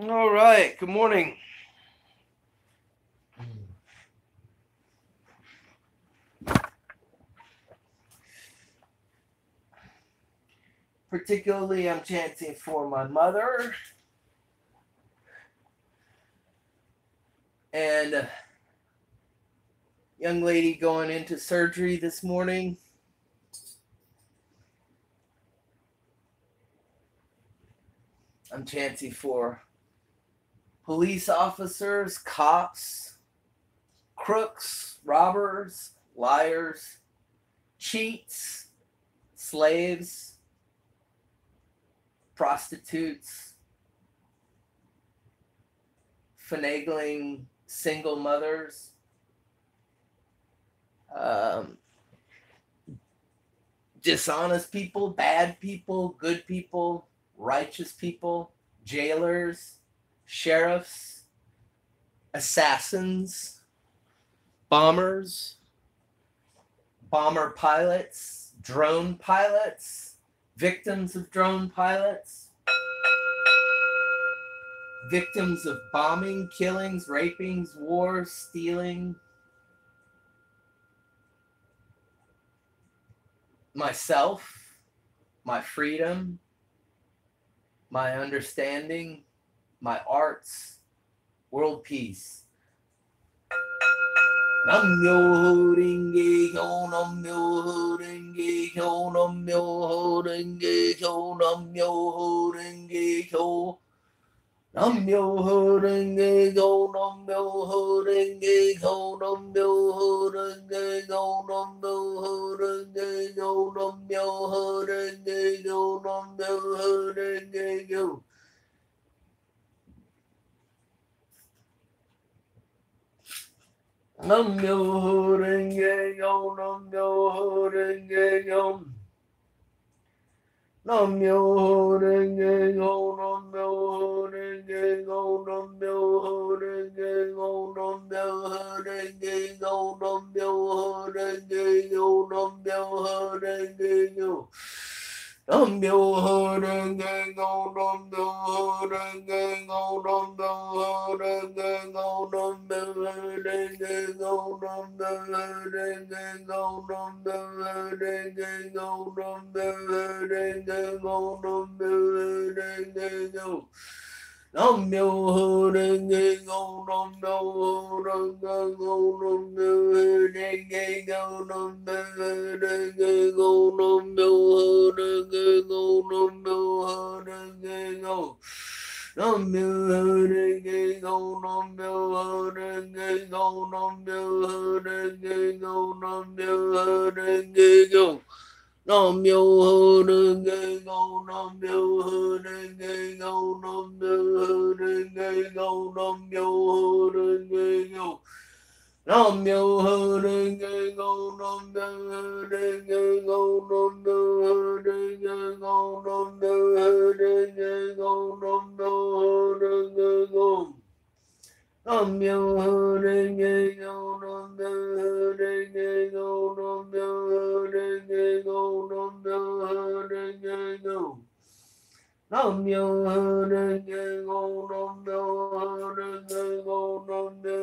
All right. Good morning. Particularly, I'm chanting for my mother and a young lady going into surgery this morning. I'm chanting for police officers, cops, crooks, robbers, liars, cheats, slaves, prostitutes, finagling single mothers, dishonest people, bad people, good people, righteous people, jailers, sheriffs, assassins, bombers, bomber pilots, drone pilots, victims of drone pilots, victims of bombing, killings, rapings, wars, stealing, myself, my freedom, my understanding, my arts, world peace. Nam myo renge kyo, nam myo renge kyo, nam myo renge kyo, nam myo renge kyo. Nam myo renge kyo, nam myo renge kyo, nam myo renge kyo, nam myo renge kyo, nam myo renge kyo, nam myo renge kyo. Nam myo renge kyo, nam myo renge kyo. Nam myo renge kyo, nam myo renge kyo, nam myo renge kyo, nam myo renge kyo, nam myo renge kyo, nam myo renge kyo. Nam myo renge kyo, nam myo renge kyo, nam myo renge kyo, nam myo renge kyo, nam myo renge kyo, nam myo renge kyo, nam myo renge kyo, nam myo renge kyo. Nam myo renge kyo, nam myo renge kyo, nam myo renge kyo, nam myo renge kyo, nam myo renge kyo, nam myo renge kyo. Nam myo renge kyo, nam myo renge kyo, nam myo renge kyo, nam myo renge kyo. Nam myo renge kyo, nam myo renge kyo, nam myo renge kyo, nam myo renge kyo. Nam myo renge kyo, nam myo renge kyo, nam myo renge kyo, nam myo renge kyo, nam myo renge kyo. Nam myo renge kyo, nam myo renge kyo, nam myo renge kyo, nam myo renge kyo. Nam myo renge kyo, nam myo renge kyo, nam myo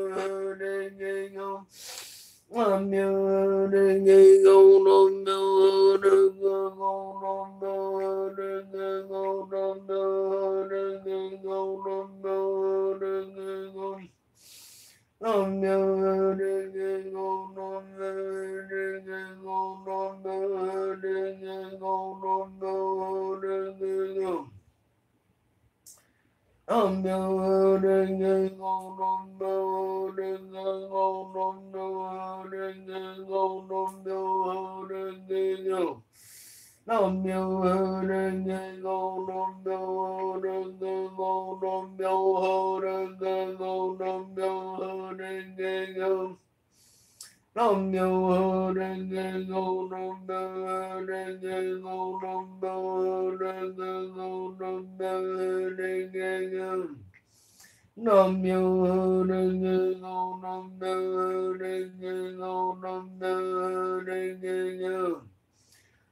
renge kyo. Nam myo renge kyo, nam myo renge kyo, nam myo renge kyo, nam myo renge kyo, nam myo renge kyo. Nam myo renge kyo, nam myo renge kyo, nam myo renge kyo, nam myo renge kyo. Nam myo renge kyo, nam myo renge kyo, nam myo renge kyo, nam myo renge kyo. Nam myo renge kyo, nam myo renge kyo, nam myo renge kyo, nam myo renge kyo. Nam myo renge kyo, nam myo renge kyo, nam myo renge kyo, nam myo renge kyo. Nam myo renge kyo, nam myo renge kyo, nam myo renge kyo.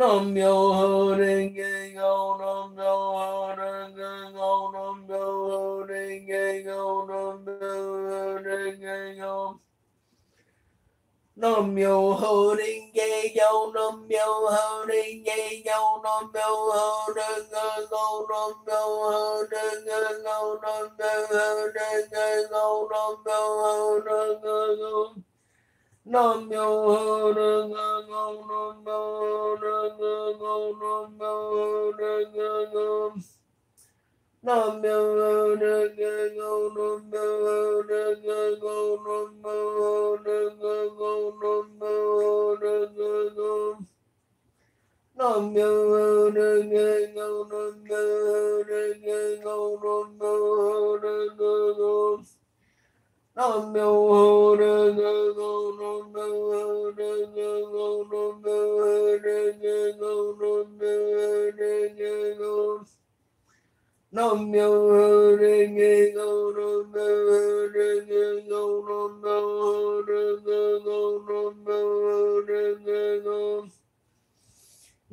Nam myo ho renge kyo, nam myo ho renge kyo, nam myo ho renge kyo, nam myo ho renge kyo. Nam myo ho renge kyo, nam myo ho renge kyo, nam myo ho renge kyo, nam myo ho renge kyo, nam myo ho renge kyo, nam myo ho renge kyo. Nam myo ho renge kyo, nam myo ho renge kyo, nam myo ho renge kyo. Nam myo ho renge kyo, nam myo ho renge kyo, nam myo ho renge kyo, nam myo ho renge kyo. Nam myo ho renge kyo, nam myo ho renge kyo, nam myo ho renge kyo. Nam myo ho renge kyo, nam myo ho renge kyo, nam myo ho renge kyo, nam myo ho renge kyo. Nam myo ho renge kyo, nam myo ho renge kyo, nam myo ho renge kyo, nam myo ho renge kyo.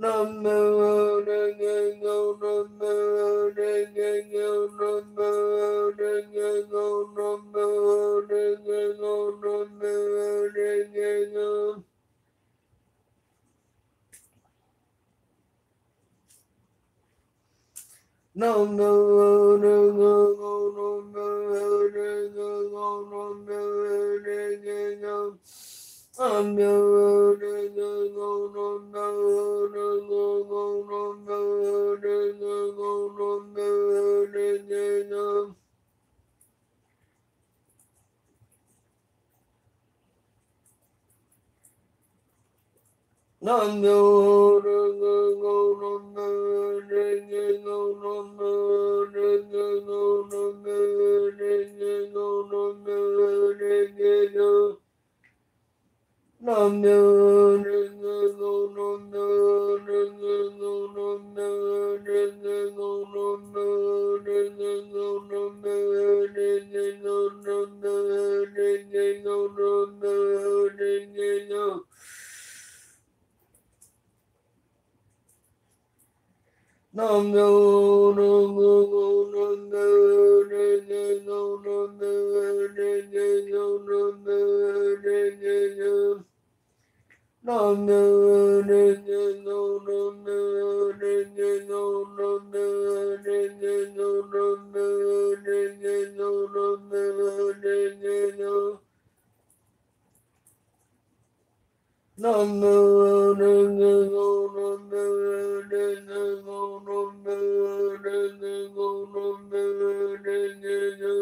Nam myo ho renge kyo, nam myo ho renge kyo, nam myo ho renge kyo, nam myo ho renge kyo, nam myo ho renge kyo. Nam myo ho renge kyo, nam myo ho renge kyo, nam myo ho renge kyo. Nam myo ho renge kyo, nam myo ho renge kyo, nam myo ho renge kyo, nam myo ho renge kyo. Nam myo ho renge kyo, nam myo ho renge kyo, nam myo ho renge kyo, nam myo ho renge kyo, nam myo ho renge kyo. Nam myo ho renge kyo, nam myo ho renge kyo, nam myo ho renge kyo, nam myo ho renge kyo, nam myo ho renge kyo, nam myo ho renge kyo, nam myo ho renge kyo. Nam myo ho renge kyo, nam myo ho renge kyo, nam myo ho renge kyo, nam myo ho renge kyo. Nam myo ho renge kyo, nam myo ho renge kyo, nam myo ho renge kyo, nam myo ho renge kyo, nam myo ho renge kyo. Nam myo ho renge kyo, nam myo ho renge kyo, nam myo ho renge kyo, nam myo ho renge kyo.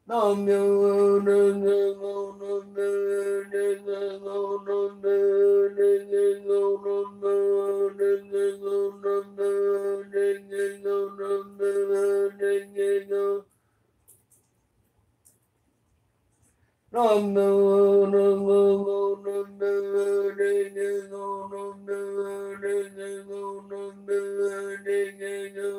Nam myo ho renge kyo, nam myo ho renge kyo, nam myo ho renge kyo, nam myo ho renge kyo, nam myo ho renge kyo, nam myo ho renge kyo. Nam myo ho renge kyo, nam myo ho renge kyo, nam myo ho renge kyo, nam myo ho renge kyo.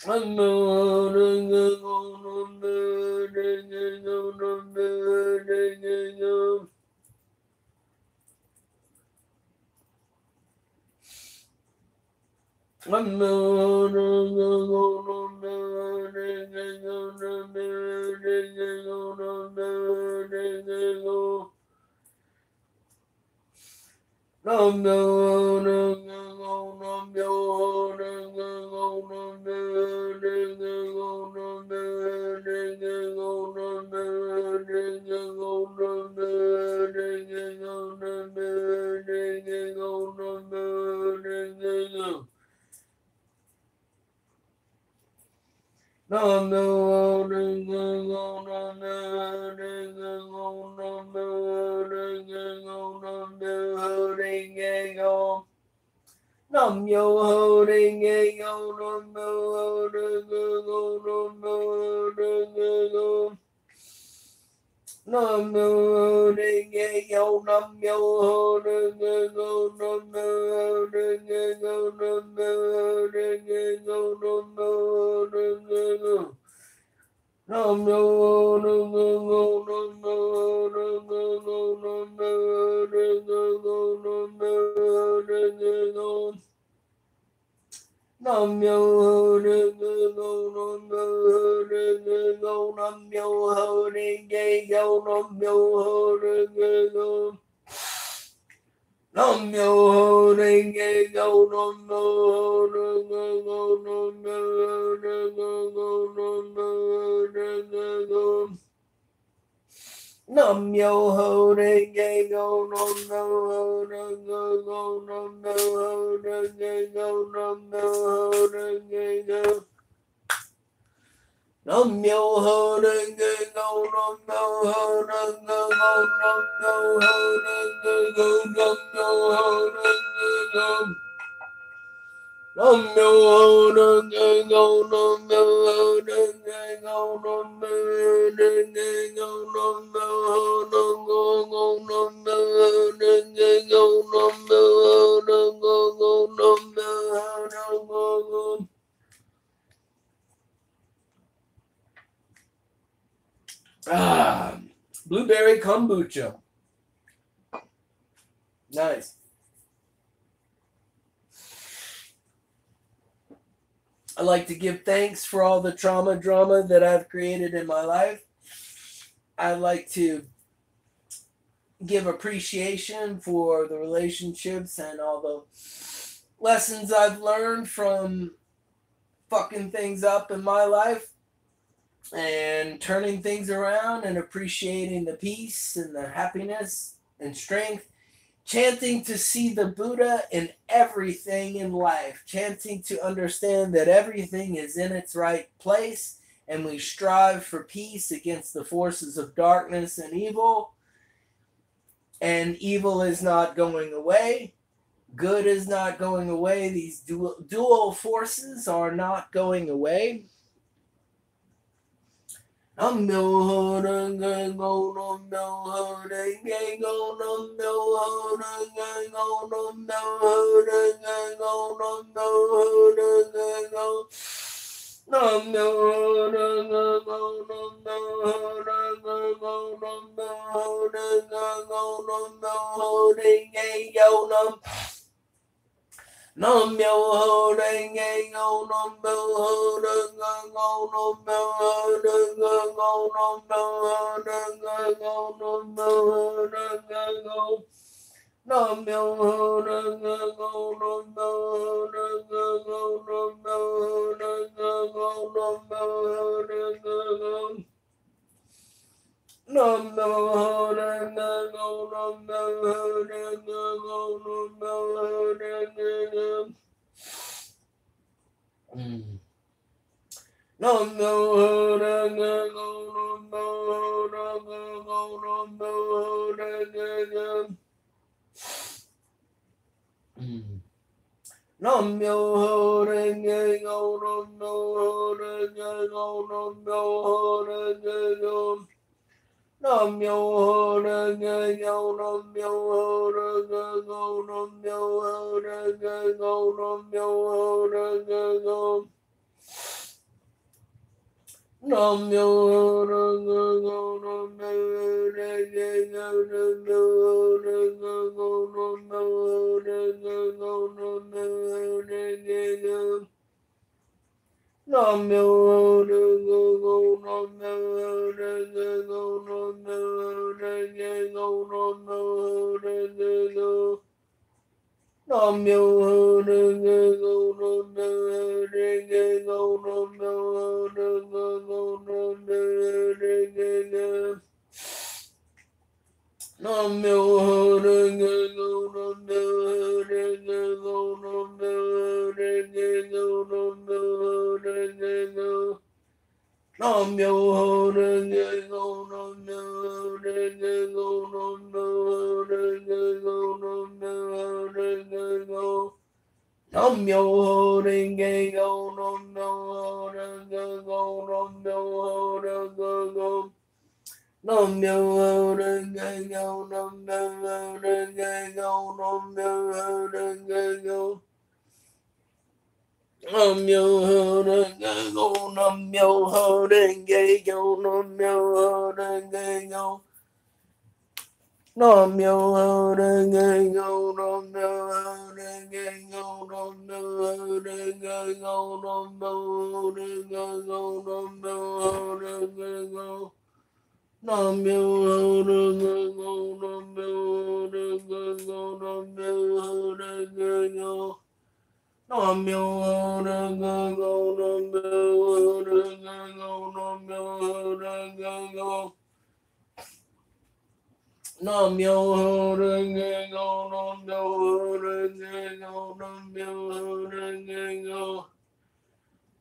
Nam myo ho renge kyo, nam myo ho renge kyo, nam myo ho renge kyo. Nam myo ho renge kyo, nam myo ho renge kyo, nam myo ho renge kyo, nam myo ho renge kyo. Nam myo ho renge kyo, nam myo ho renge kyo, nam myo ho renge kyo, nam myo ho renge kyo, nam myo ho renge kyo, nam myo ho renge kyo, nam myo ho renge kyo, nam myo ho renge kyo. Nam myo ho renge kyo, nam myo ho renge kyo, nam myo ho renge kyo, nam myo ho renge kyo. Nam myo ho renge kyo, nam myo ho renge kyo, nam myo ho renge kyo. Nam myo ho renge kyo, nam myo ho renge kyo, nam myo ho renge kyo, nam myo ho renge kyo, nam myo ho renge kyo. Nam myo renge kyo, nam myo renge kyo, nam myo renge kyo, nam myo renge kyo. Nam myo renge kyo, nam myo renge kyo, nam myo renge kyo, nam myo renge kyo. Nam myo renge kyo, nam myo renge kyo, nam myo renge kyo, nam myo renge kyo. Nam myo renge kyo, nam myo renge kyo, nam myo renge kyo, nam myo renge kyo. Nam myo renge kyo, nam myo renge kyo, nam myo renge kyo, nam myo renge kyo. Nam myo renge kyo, nam myo renge kyo, nam myo renge kyo, nam myo renge kyo, nam myo renge kyo, nam myo renge kyo. Blueberry kombucha. Nice. I like to give thanks for all the drama that I've created in my life. I like to give appreciation for the relationships and all the lessons I've learned from fucking things up in my life and turning things around and appreciating the peace and the happiness and strength. Chanting to see the Buddha in everything in life. Chanting to understand that everything is in its right place and we strive for peace against the forces of darkness and evil. And evil is not going away. Good is not going away. These dual forces are not going away. Nam myo renge kyo, nam myo renge kyo, nam myo renge kyo, nam myo renge kyo, nam myo renge kyo. Nam myo renge kyo, nam myo renge kyo, nam myo renge kyo, nam myo renge kyo, nam myo renge kyo, nam myo renge kyo, nam myo renge kyo, nam myo renge kyo, nam myo renge kyo. Nam myo renge kyo, nam myo renge kyo, nam myo renge kyo, nam myo renge kyo. Nam myo renge kyo, nam myo renge kyo, nam myo renge kyo. Nam myo renge kyo, nam myo renge kyo, nam myo renge kyo. Nam myo renge kyo, nam myo renge kyo, nam myo renge kyo. Nam myo renge kyo, nam myo renge kyo, nam myo renge kyo, nam myo renge kyo. Nam myo renge kyo, nam myo renge kyo, nam myo renge kyo, nam myo renge kyo, nam myo renge kyo. Nam myo renge kyo, nam myo renge kyo, nam myo renge kyo, nam myo renge kyo. Nam myo renge kyo, nam myo renge kyo, nam myo renge kyo, nam myo renge kyo. Nam myo renge kyo, nam myo renge kyo, nam myo renge kyo, nam myo renge kyo. Nam myo renge kyo, nam myo renge kyo, nam myo renge kyo, nam myo renge kyo. Nam myo renge kyo, nam myo renge kyo, nam myo renge kyo. Nam myo renge kyo, nam myo renge kyo, nam myo renge kyo. Nam yo ho renge go, nam yo ho renge go, nam yo ho renge go. Nam yo ho renge go, nam yo ho renge go, nam yo ho renge go, nam yo ho renge go, nam yo ho renge go. Nam yo ho renge go, nam yo ho renge go, nam yo ho renge go. Nam yo ho renge go, nam yo ho renge go, nam yo ho renge go. Nam yo ho renge go, nam yo ho renge go, nam yo ho renge go.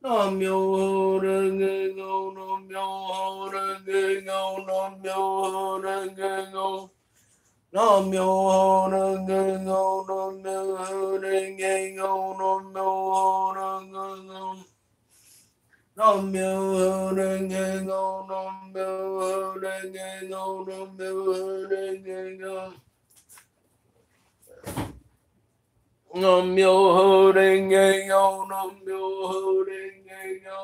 Nam yo ho renge go, nam yo ho renge go, nam yo ho renge go. Nam yo ho renge go, nam yo ho renge go, nam yo ho renge go. Nam yo ho renge go, nam yo ho renge go, nam yo ho renge go. Nam yo ho renge go, nam yo ho renge go.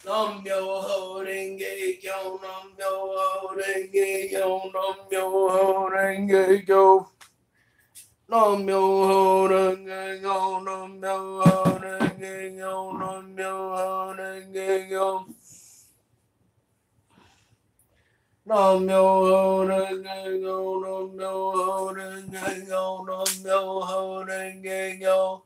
Nam yo ho renge go, nam yo ho renge go, nam yo ho renge go. Nam yo ho renge go, nam yo ho renge go, nam yo ho renge go. Nam yo ho renge go, nam yo ho renge go, nam yo ho renge go.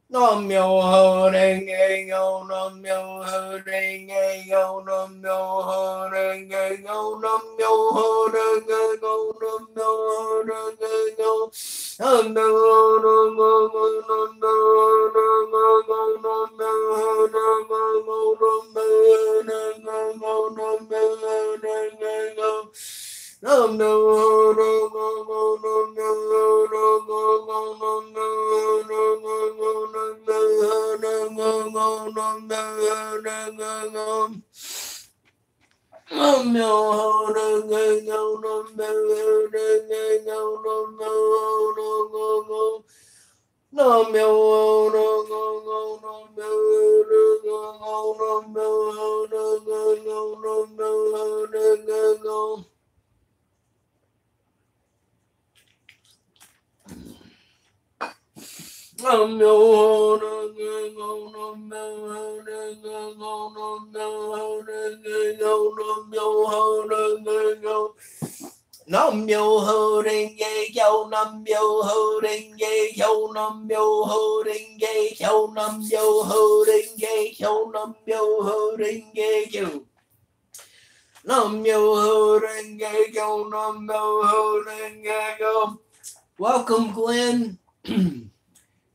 Nam yo ho renge go, nam yo ho renge go, nam yo ho renge go, nam yo ho renge go, nam yo ho renge go. Nam yo ho renge go, nam yo ho renge go, nam yo ho renge go, nam yo ho renge go. Nam yo ho renge go, nam yo ho renge go, nam yo ho renge go, nam yo ho renge go, nam yo ho renge go. Nam yo ho renge go, nam yo ho renge go, nam yo ho renge go. Nam yo ho renge go, nam yo ho renge go, nam yo ho renge go, nam yo ho renge go. Nam yo ho renge go, nam yo ho renge go, nam yo ho renge go, nam yo ho renge go. Nam yo ho renge go, nam yo ho renge go, nam yo ho renge go, nam yo ho renge go, nam yo ho renge go. Nam yo ho renge go, nam yo ho renge go. Welcome, Glenn.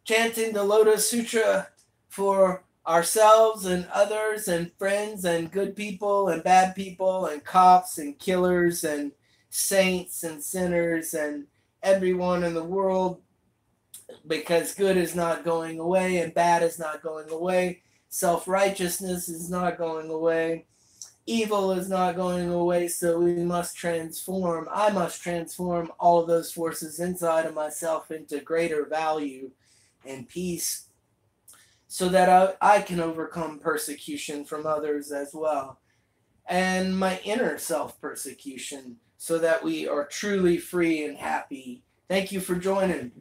Chanting the Lotus Sutra for ourselves and others and friends and good people and bad people and cops and killers and saints and sinners and everyone in the world, because good is not going away and bad is not going away. Self-righteousness is not going away. Evil is not going away, so we must transform. I must transform all of those forces inside of myself into greater value and peace, so that I can overcome persecution from others as well, and my inner self persecution, so that we are truly free and happy. Thank you for joining.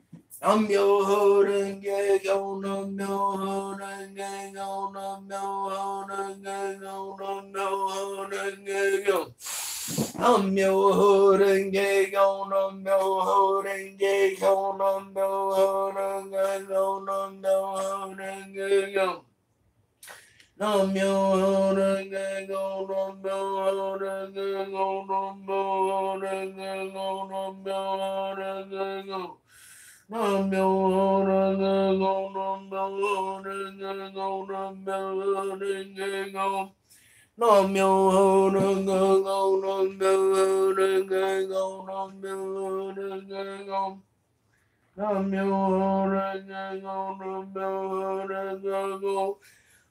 Nam yo ho renge go, nam yo ho renge go, nam yo ho renge go, nam yo ho renge go. Nam yo ho renge go, nam yo ho renge go, nam yo ho renge go, nam yo ho renge go. Nam yo ho renge go, nam yo ho renge go, nam yo ho renge go, nam yo ho renge go. Nam yo ho renge go, nam yo ho renge go, nam yo ho renge go. Nam yo ho renge go, nam yo ho renge go, nam yo ho renge go. Nam yo ho renge go, nam yo ho renge go.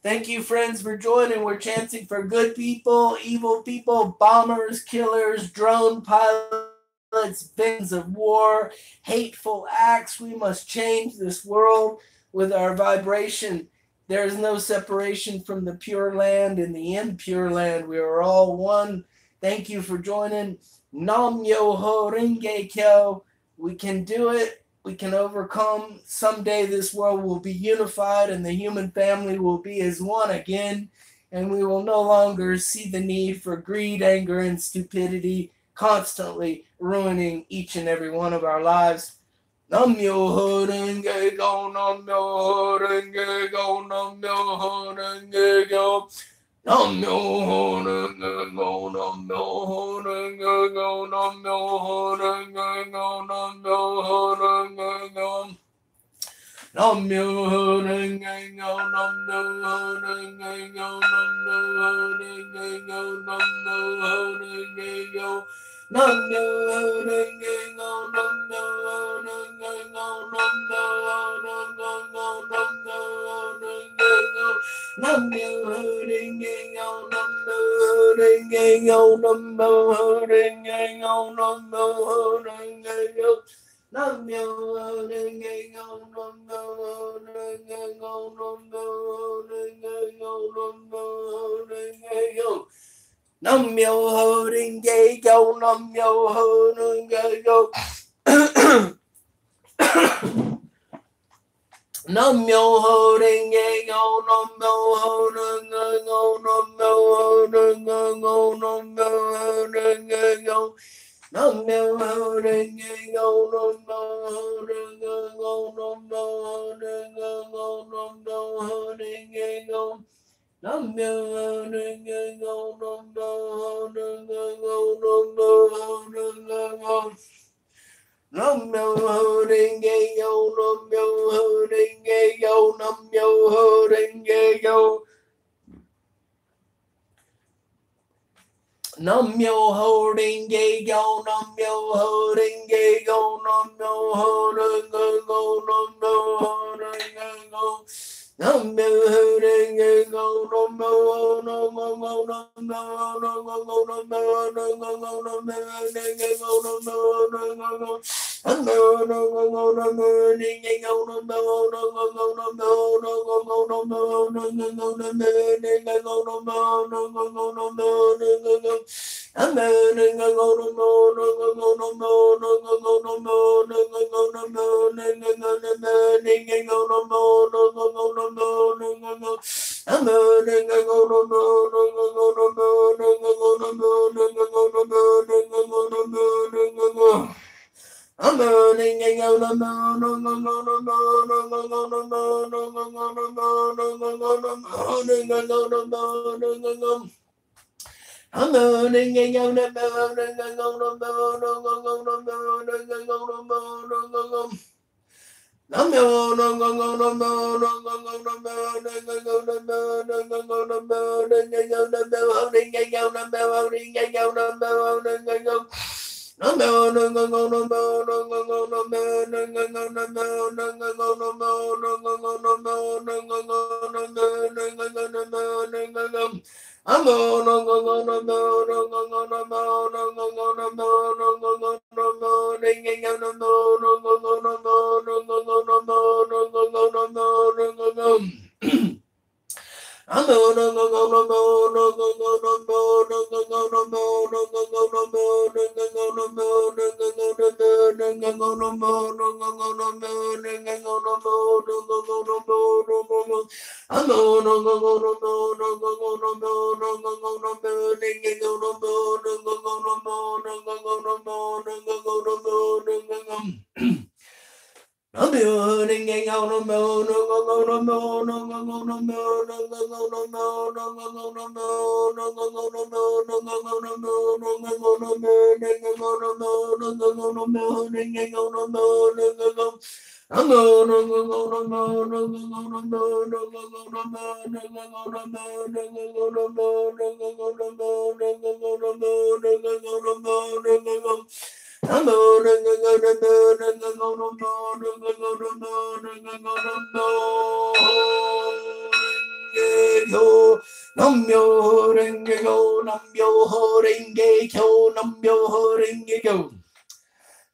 Thank you, friends, for joining. We're chanting for good people, evil people, bombers, killers, drone pilots, victims of war, hateful acts. We must change this world with our vibration. There is no separation from the pure land and the impure land. We are all one. Thank you for joining. Nam Myoho Renge Kyo. We can do it. We can overcome. Someday this world will be unified and the human family will be as one again. And we will no longer see the need for greed, anger, and stupidity constantly ruining each and every one of our lives. Nam Myoho Renge Kyo, Nam Myoho Renge Kyo, Nam Myoho Renge Kyo. Nam Myoho Renge Kyo, Nam Myoho Renge Kyo, Nam Myoho Renge Kyo, Nam Myoho Renge Kyo. Nam Myoho Renge Kyo, Nam Myoho Renge Kyo, Nam Myoho Renge Kyo, Nam Myoho Renge Kyo. Nam Myoho Renge Kyo, Nam Myoho Renge Kyo, Nam Myoho Renge Kyo, Nam Myoho Renge Kyo. Nam Myoho Renge Kyo, Nam Myoho Renge Kyo, Nam Myoho Renge Kyo, Nam Myoho Renge Kyo. Nam Myoho Renge Kyo, Nam Myoho Renge Kyo, Nam Myoho Renge Kyo, Nam Myoho Renge Kyo. Nam Myoho Renge Kyo, Nam Myoho Renge Kyo. Nam Myoho Renge Kyo, Nam Myoho Renge Kyo, Nam Myoho Renge Kyo, Nam Myoho Renge Kyo. Nam Myoho Renge Kyo, Nam Myoho Renge Kyo, Nam Myoho Renge Kyo, Nam Myoho Renge Kyo. Nam Myoho Renge Kyo, Nam Myoho Renge Kyo, Nam Myoho Renge Kyo. Nam Myoho Renge Kyo, Nam Myoho Renge Kyo, Nam Myoho Renge Kyo. Nam Myoho Renge Kyo, Nam Myoho Renge Kyo, Nam Myoho Renge Kyo, Nam Myoho Renge Kyo. Nam Myoho Renge Kyo, Nam Myoho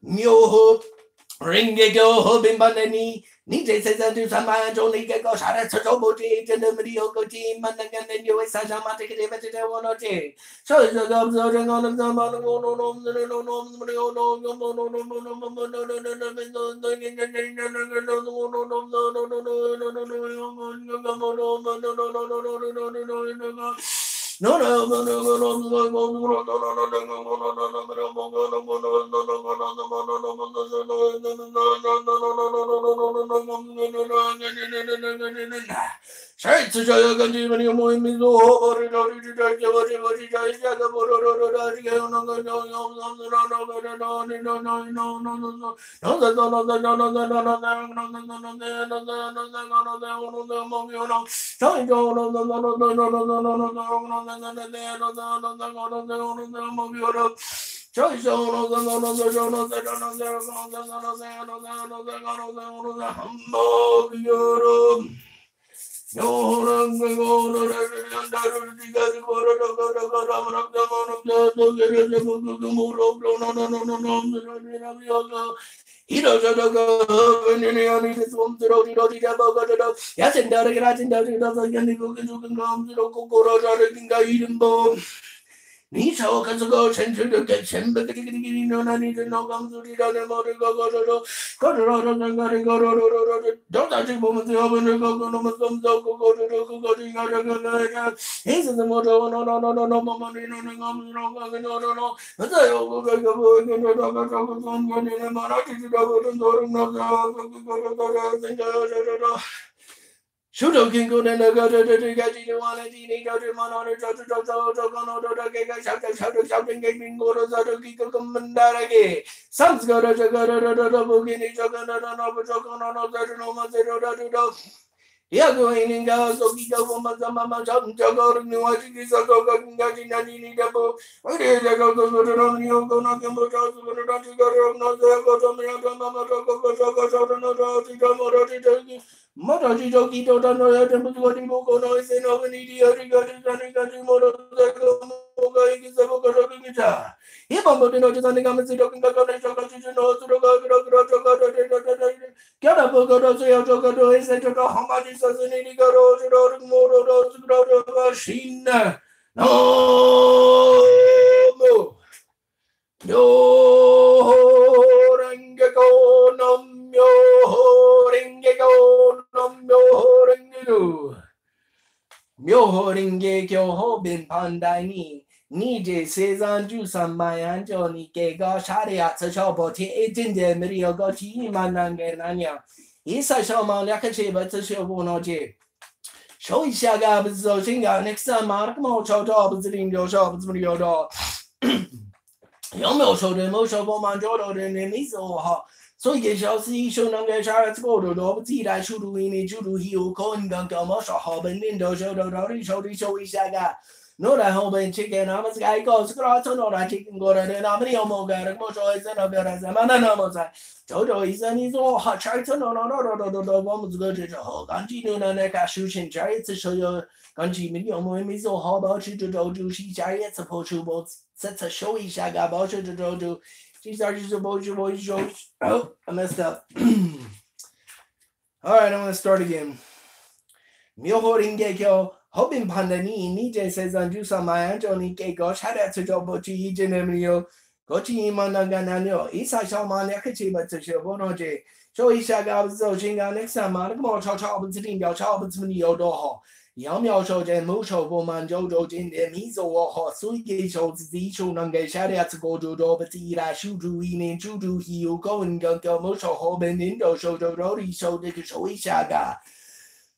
Myoho Ringego Hobimbanani, Nite says that do some man only get go shot at Sotoboji, and the Medio Goji, Mandagan, and you is such a matic one or two. So the gums are on the no, Nicho can go send to the kitchen, but no need to know come to the other motor go don't touch a moment to open the go to he's in the motor, no money, no, but I go Shudo can go then go to the Gaji one and the go to Mono shouting gaming go to the Kiko Commandarage. Some go to the Bugini Jogan, yeah, going in the Sokito Mama Jogger, New York, Gaji Nani Dabo. Where did I go to the Romeo go not go to Motoji Joki don't know how to put what you go noise and over an idiot regarding motor. He bumped into something I'm talking about. Get up, go to say, I'll go to his center. How much is a need to go to machine? No, yo, Rangeko, no, yo, Rangeko, no, Rangeko. Myoho Ringe Kyo Bin Pandai Nije Sezan Jusan Mayan Johnny Gega Sharia Choboti 18 de Mario Gochi Mananga Nanya. Isa Shoma Yakachiba to Shobonoji. Show Shaga Bizoshinga next time Mark Mocho Jobs in your shops Mario Dog. Yomo showed the Mosho Manjoro and Miso. So you shall see Shunang Charles Godo, Tida Shuduini, Judu Hill, Coin Gunka, Mosha Hob, and Lindo show Shaga. No, that home and chicken, I'm a guy goes, Grato, no, that chicken go and I'm a Moga, Mosho is another as a man. Toto is an is all hot charter, no, woman's go to the whole country, no, Naka shooting chariots to show your country, Milio, Miss or how about you to do she chariots, suppose you both sets a showy Shaga about you to do. She's started to both your voice shows. Oh, I messed up. Alright, I'm gonna start again. Myoho Ringekyo, Hoping Pandani, Nije says on Jusa Mayantoni, Gosh, had at to Jobochi, Genemio, Gochi Managanano, Isa Shaman Yakachi, but to Shobonoje. So Ishaga was so Jinga next time, more Chao sitting your child to Yodo. Yam Yao Shou Jen Musho, Woman Jojo Jin, and Mizo or Suigi shows the Shu Nanga Shadia to go to Dobati, Shuju, in Juju, he will go and go Musho, Hoban, Indo, Shojo, Rodi, so they could show Ishaga.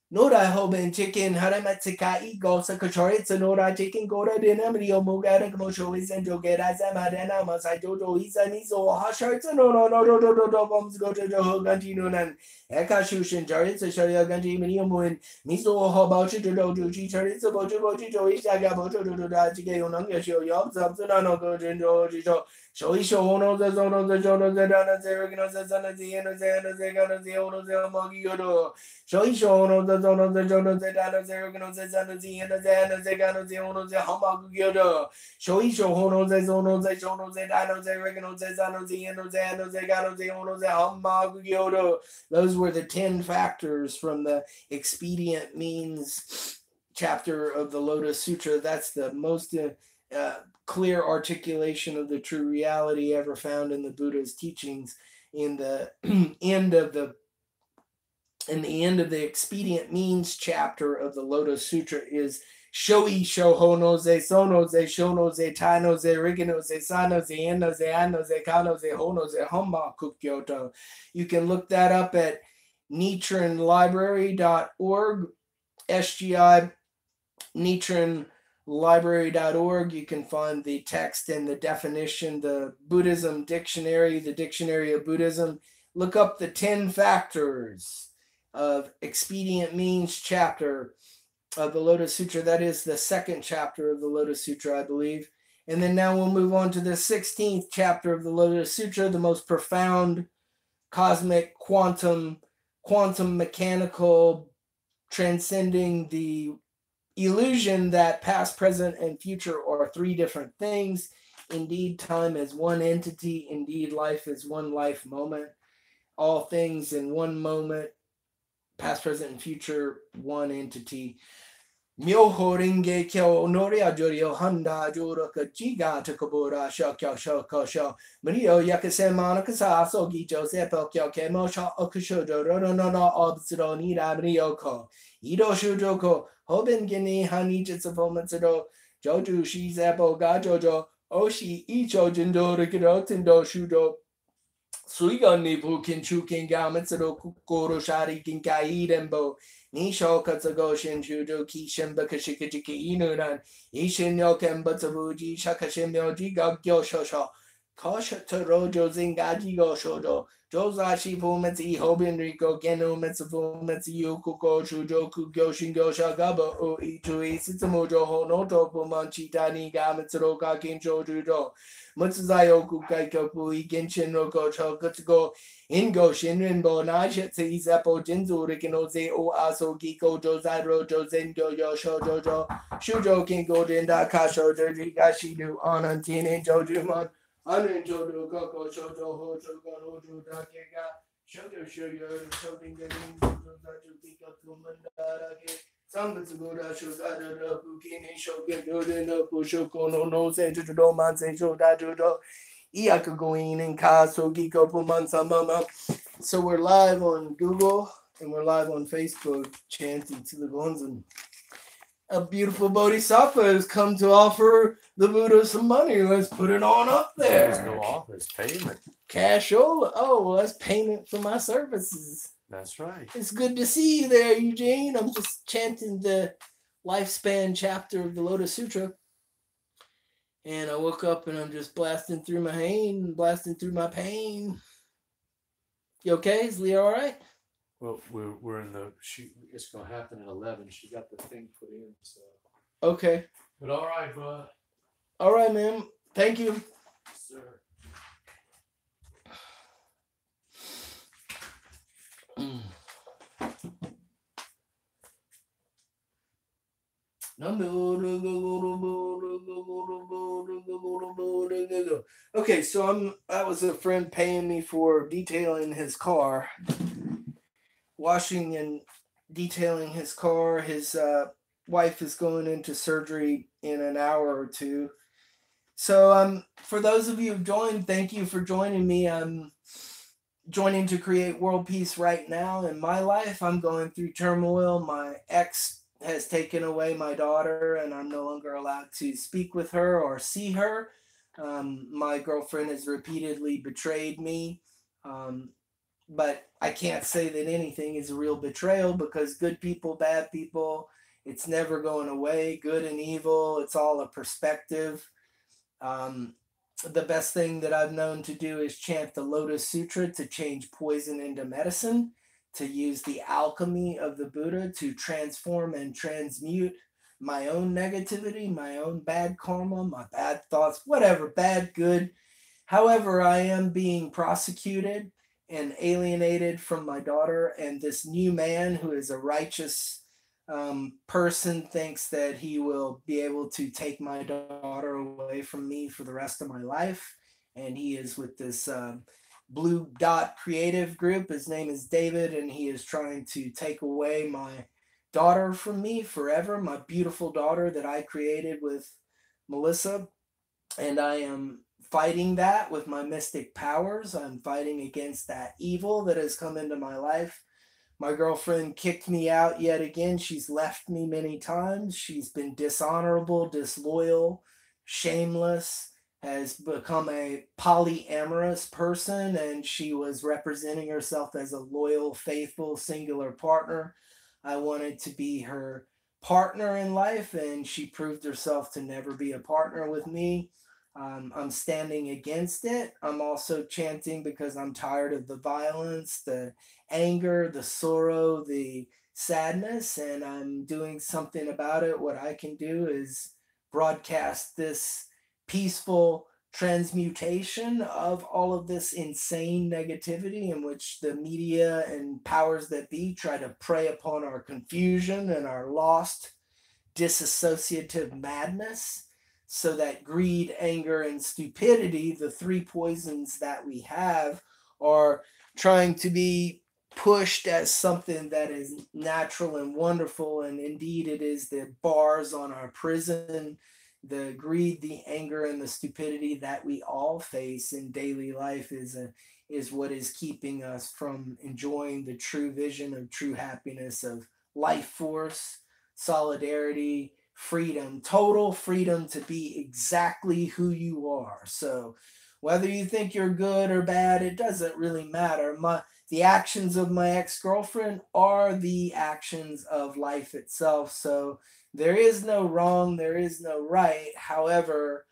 Nora Hoban chicken, Haramatsuka ego, Sakachorits, Nora chicken, Gora dinamio, Mogara, Mosho is and Jogera, Zamadana, Masai Jojo, Isanizo, Hasharts, no, bombs go to Johogantino, Eka Shushin, Jarits, Sharia Ganti, Minium, Miso, Hobachi, Joji, Charits, Bojo, Ishaga, Bojo, Dajige, Onanga, show Yobs, Absano, Gojo, Shoisho, no, the zone of the Jono, the Dana, Zeragano, the Zana, the Eno, the Gano, the Ono, the Mogiodo. Shoisho, the zone of the Jono, the Dana, Zeragano, the Zana, the Eno, the Gano, the Ono, the Hamagiodo. Shoisho, Hono, the Zono, the Jono, the Dana, the Regano, the Zano, the Eno, the Gano, the Ono, the Hamagiodo. Those were the 10 factors from the expedient means chapter of the Lotus Sutra. That's the most clear articulation of the true reality ever found in the Buddha's teachings. In the end of the expedient means chapter of the Lotus Sutra is Shoi Shoho no ze sono ze shono ze tai no ze rigano ze sano ze eno ze ano ze kano ze hono ze homma kukyoto. You can look that up at nichirenlibrary.org, SGI nichirenlibrary.org. You can find the text and the definition, the Buddhism dictionary, the dictionary of Buddhism. Look up the 10 factors of expedient means chapter of the Lotus Sutra. That is the second chapter of the Lotus Sutra, I believe. And then now we'll move on to the 16th chapter of the Lotus Sutra, the most profound cosmic quantum mechanical, transcending the illusion that past, present, and future are 3 different things. Indeed, time is one entity. Indeed, life is one life moment. All things in one moment. Past, present, and future, one entity. Myoho renge kyo noria jorio handa joroka jiga takabura shokyo shoko sho. Mario yakase manakasa sogi josepo kyo kemo sha okushojo rono no obsuro nira marioko. Ido shujoko hoben gini hani jitsupo matsudo joju shizepo gajojo oshi icho jindo rikido tindo shujo. Suiga nipu kinchu kinga matsudo kukoro shari kinkai dembo. Nisho katsugo shinjudo kishin bakashikajiki inunan. Ishin yoken batsubuji shakashin myoji gagyo shosho. Kosha torojo zingaji go shodo. Jozashi fumetsu hobin riko genu metsu fumetsu yukuko shujoku gyoshin gosha gaba o itui sitsumojo honoto pumanchi tani ga metsuro ga kincho judo. Mutsuzayoku kaikoku igenshin roko chokatsugo. Ingo shinrinbo naishetsu isepo jinzu rikinoze o aso giko jozaro jozendo yosho jojo. Shujo kinko jinda kasho jojigashidu anantine jojuman. Anin jodo koko shojo hojo garojo dakega. Shoto shoyo shoting getting jojo kiko kumandara. Sambatsugoda shogajo fukini shogen no pushoko no senju do man senju dajo. So we're live on Google and we're live on Facebook chanting to the Gonzan. A beautiful bodhisattva has come to offer the Buddha some money. Let's put it on up there. There's no offer, it's payment. Cashola. Oh, well, that's payment for my services. That's right. It's good to see you there, Eugene. I'm just chanting the lifespan chapter of the Lotus Sutra. And I woke up and I'm just blasting through my pain, blasting through my pain. You okay? Is Leah all right? Well, we're in the it's gonna happen at 11. She got the thing put in, so. Okay. But all right, bud. All right, ma'am. Thank you. Sir. Okay, so that was a friend paying me for detailing his car, washing and detailing his car. His wife is going into surgery in an hour or two. So for those of you who've joined, thank you for joining me. I'm joining to create world peace right now in my life. I'm going through turmoil. My ex has taken away my daughter, and I'm no longer allowed to speak with her or see her. My girlfriend has repeatedly betrayed me. Um, but I can't say that anything is a real betrayal because good people, bad people, it's never going away. Good and evil, it's all a perspective. Um, the best thing that I've known to do is chant the Lotus Sutra to change poison into medicine, to use the alchemy of the Buddha to transform and transmute my own negativity, my own bad karma, my bad thoughts, whatever, bad, good. However, I am being prosecuted and alienated from my daughter, and this new man who is a righteous person thinks that he will be able to take my daughter away from me for the rest of my life. And he is with this Blue Dot Creative Group. His name is David, and he is trying to take away my daughter from me forever, my beautiful daughter that I created with Melissa. And I am fighting that with my mystic powers. I'm fighting against that evil that has come into my life. My girlfriend kicked me out yet again. She's left me many times. She's been dishonorable, disloyal, shameless, has become a polyamorous person, and she was representing herself as a loyal, faithful, singular partner. I wanted to be her partner in life, and she proved herself to never be a partner with me. I'm standing against it. I'm also chanting because I'm tired of the violence, the anger, the sorrow, the sadness, and I'm doing something about it. What I can do is broadcast this peaceful transmutation of all of this insane negativity in which the media and powers that be try to prey upon our confusion and our lost disassociative madness, so that greed, anger, and stupidity, the three poisons that we have, are trying to be pushed as something that is natural and wonderful. And indeed, it is the bars on our prison, the greed, the anger, and the stupidity that we all face in daily life is what is keeping us from enjoying the true vision of true happiness, of life force, solidarity, freedom, total freedom to be exactly who you are. So whether you think you're good or bad, it doesn't really matter. The actions of my ex-girlfriend are the actions of life itself. So there is no wrong, there is no right. However,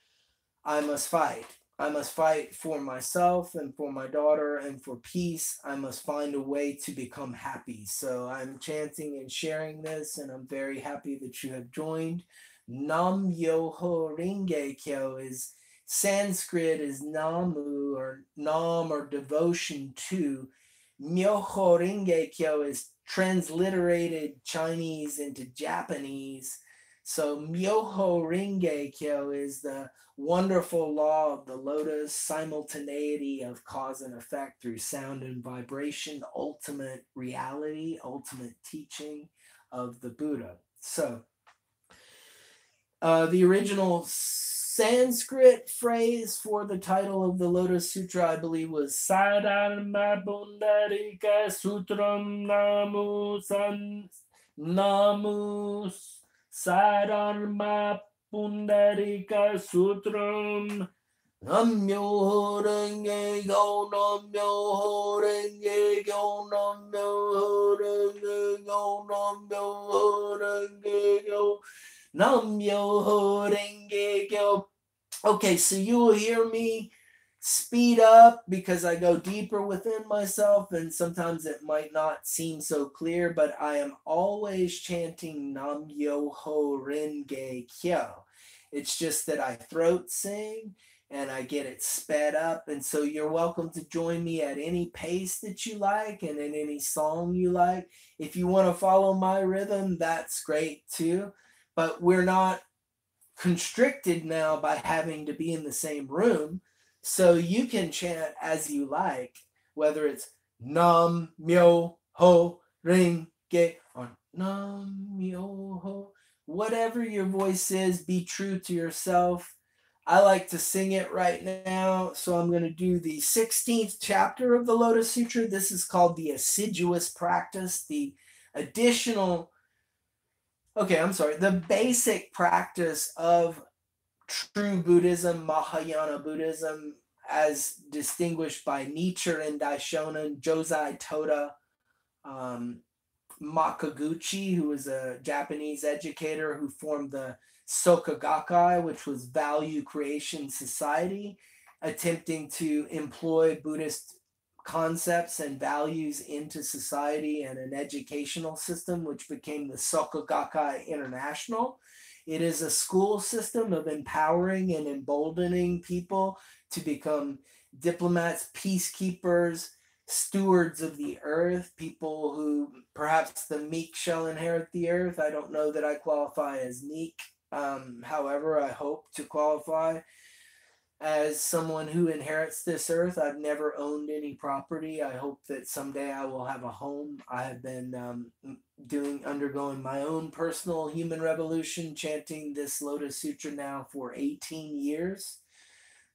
I must fight. I must fight for myself and for my daughter and for peace. I must find a way to become happy. So I'm chanting and sharing this, and I'm very happy that you have joined. Nam Yoho Ringe Kyo is Sanskrit is Namu or Nam or devotion to. Myoho Ringe Kyo is transliterated Chinese into Japanese. So Myoho Ringe Kyo is the wonderful law of the lotus, simultaneity of cause and effect through sound and vibration, ultimate reality, ultimate teaching of the Buddha. So the original Sanskrit phrase for the title of the Lotus Sutra, I believe, was Sadharma Pundarika Sutram Namu Sadharma Pundarika Sutram Namyo Renge Go Namyo Renge Go Namyo Renge Go Namyo Renge Go Namyo Renge Go. Okay, so you will hear me speed up because I go deeper within myself, and sometimes it might not seem so clear, but I am always chanting Nam Myoho Renge Kyo. It's just that I throat sing and I get it sped up, and so you're welcome to join me at any pace that you like and in any song you like. If you want to follow my rhythm, that's great too, but we're not constricted now by having to be in the same room. So you can chant as you like, whether it's Nam Myo Ho Ring Ge or Nam Myo Ho whatever your voice is, be true to yourself. I like to sing it right now, so I'm going to do the 16th chapter of the Lotus Sutra. This is called the assiduous practice, the additional, okay, I'm sorry, the basic practice of true Buddhism, Mahayana Buddhism, as distinguished by Nichiren Daishonin, Josei Toda, um, Makaguchi, who was a Japanese educator who formed the Soka Gakkai, which was Value Creation Society, attempting to employ Buddhist concepts and values into society and an educational system, which became the Soka Gakkai International. It is a school system of empowering and emboldening people to become diplomats, peacekeepers, stewards of the earth, people who perhaps the meek shall inherit the earth. I don't know that I qualify as meek. However, I hope to qualify as someone who inherits this earth. I've never owned any property. I hope that someday I will have a home. I have been undergoing my own personal human revolution, chanting this Lotus Sutra now for 18 years.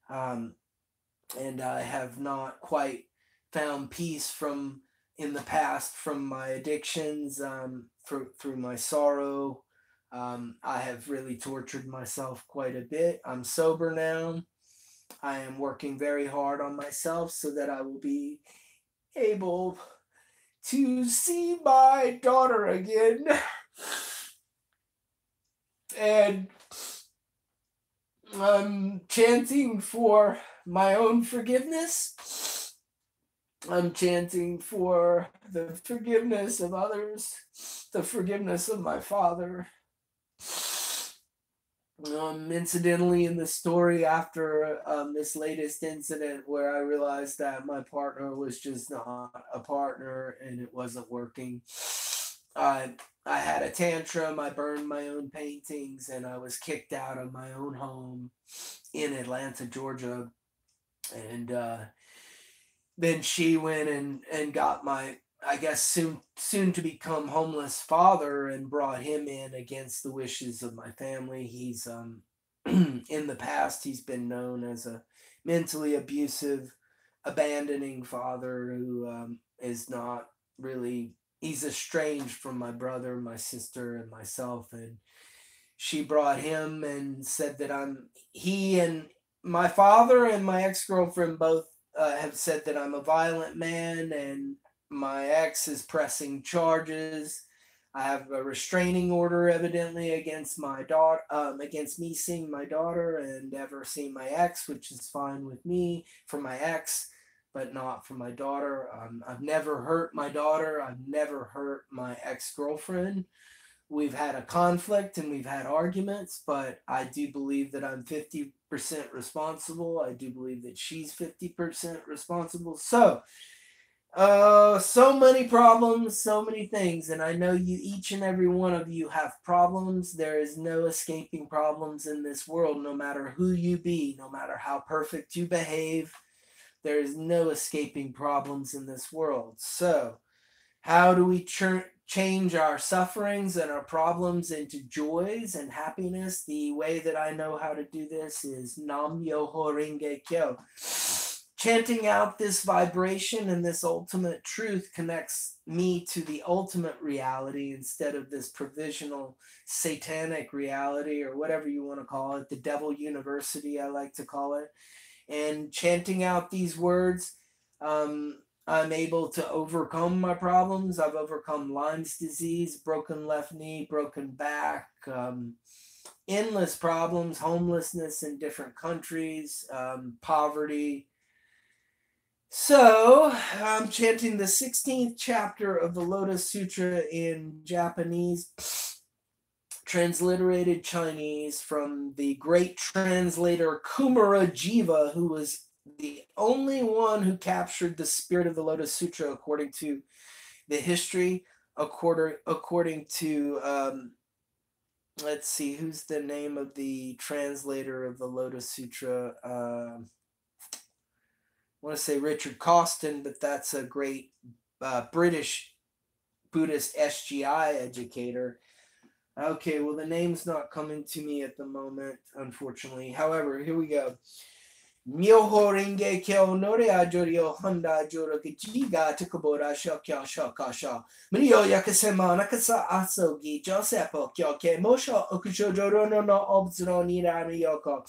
And I have not quite found peace from in the past from my addictions, through my sorrow. I have really tortured myself quite a bit. I'm sober now. I am working very hard on myself so that I will be able to see my daughter again. And I'm chanting for my own forgiveness. I'm chanting for the forgiveness of others, the forgiveness of my father. Incidentally, in the story after this latest incident where I realized that my partner was just not a partner and it wasn't working, I had a tantrum. I burned my own paintings and I was kicked out of my own home in Atlanta, Georgia. And then she went and got my, I guess, soon to become homeless father and brought him in against the wishes of my family. He's in the past he's been known as a mentally abusive, abandoning father who is not really, he's estranged from my brother, my sister, and myself. And she brought him and said that he and my father and my ex-girlfriend both have said that I'm a violent man, and my ex is pressing charges. I have a restraining order evidently against my daughter, against me seeing my daughter and ever seeing my ex, which is fine with me for my ex, but not for my daughter. I've never hurt my daughter. I've never hurt my ex-girlfriend. We've had a conflict and we've had arguments, but I do believe that I'm 50% responsible. I do believe that she's 50% responsible. So many problems, so many things, and I know each and every one of you have problems. There is no escaping problems in this world, no matter who you be, no matter how perfect you behave. There is no escaping problems in this world. So, how do we change our sufferings and our problems into joys and happiness? The way that I know how to do this is Nam Myoho Renge Kyo. Chanting out this vibration and this ultimate truth connects me to the ultimate reality instead of this provisional satanic reality, or whatever you want to call it, the devil university, I like to call it. And chanting out these words, I'm able to overcome my problems. I've overcome Lyme's disease, broken left knee, broken back, endless problems, homelessness in different countries, poverty. So, I'm chanting the 16th chapter of the Lotus Sutra in Japanese, transliterated Chinese from the great translator Kumarajiva, who was the only one who captured the spirit of the Lotus Sutra according to the history. According to, let's see, who's the name of the translator of the Lotus Sutra? I want to say Richard Costin, but that's a great British Buddhist SGI educator. Okay, well, the name's not coming to me at the moment, unfortunately. However, here we go. Myoho renge kyo nore ajorio honda joro kichiga takabora shokyo shokasha. Mario yakasema nakasa asogi josepo kyoke mosho okusho joro no obzuro nirari yoko.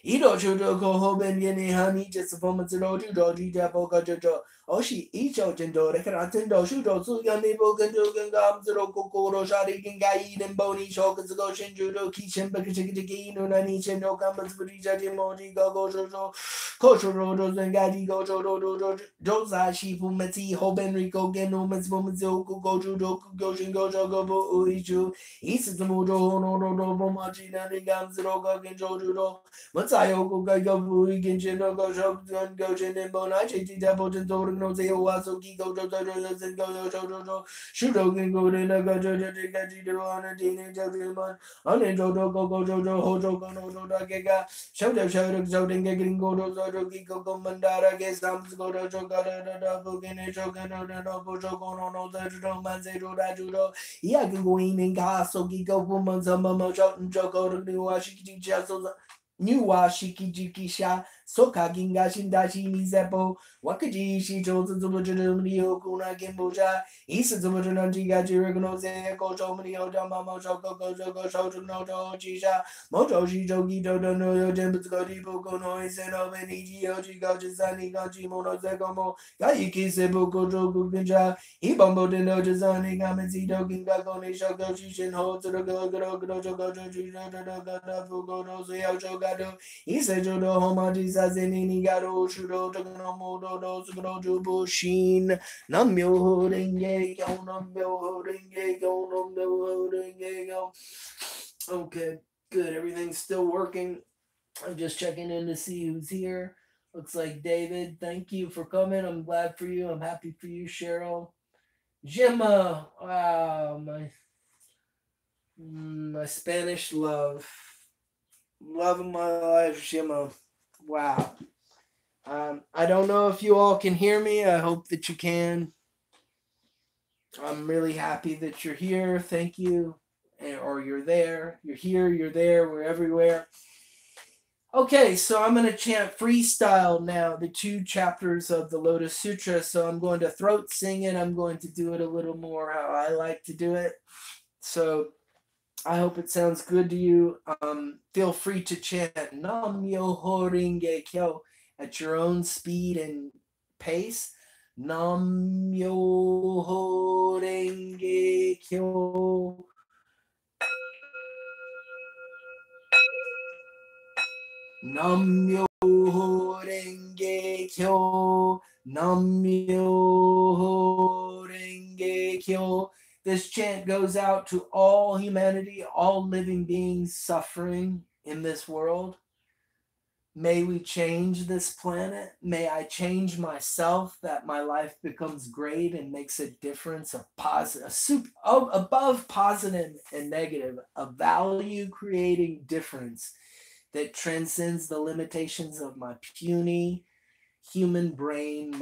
Ido chudo ko hoben yene hani just from zero to doji japo gajo. Oshi icho jendo rekarantendo shudo su yane bogan dogan gam zero kokoro shari gengai den boni shokan go shinjudo kishin bakashiki no nani chen no kambas burija jimoji go jojo kosho rodo zengadi go jodo joza shifu meti hoben riko geno mezbomazo go judo go shingo jogo bo uichu isizumodo no bomaji nani gam zero go genjo Matsayo go bui ginshin no go shogun go shin and bonai chiti double and total no say waso gi go jojo and go jojo shudo can go in a go jojo gaji do on a teenage jojo on a jojo go jojo hojo go no gega shodo zoden getting go jojo gi go mandara get some go jojo da bugin a shogun no bojo go no jojo man say judo yeah can go in and gas so gi go woman some mojo and joko to do washiki just New wa shiki jiki sha soka ginga shindashi mizepo wakaji shi jozu zubuju mrio kuna gimboja isa zubuju nanji gaji regno ze gojo mrio dama mojo go shoju no jisha mojo shi jogi do no yo jembu go di boko no iseno beniji yoji goju zani gaji mono zegomo gaiki sebo gojo ginja ibombo de no jazani gamenzi do ginga go ni shogo shin ho to go he said, Jodo Homaji Zazini Garo Shudo Togonomo do Sugojo Shin Namyo Renge Go Namyo Renge Go Namyo Renge Go. Okay, good. Everything's still working. I'm just checking in to see who's here. Looks like David. Thank you for coming. I'm glad for you. I'm happy for you, Cheryl. Gemma. Wow, my Spanish love. Love of my life, Shimo. Wow. I don't know if you all can hear me. I hope that you can. I'm really happy that you're here. Thank you. Or you're there. You're here, you're there, we're everywhere. Okay, so I'm going to chant freestyle now, the 2 chapters of the Lotus Sutra. So I'm going to throat sing it. I'm going to do it a little more how I like to do it. So I hope it sounds good to you. Feel free to chant Nam Myoho Renge Kyo at your own speed and pace. Nam Myoho Renge Kyo. Nam Myoho Renge Kyo. Nam Myoho Renge Kyo. This chant goes out to all humanity, all living beings suffering in this world. May we change this planet. May I change myself, that my life becomes great and makes a difference, above positive and negative, a value-creating difference that transcends the limitations of my puny human brain,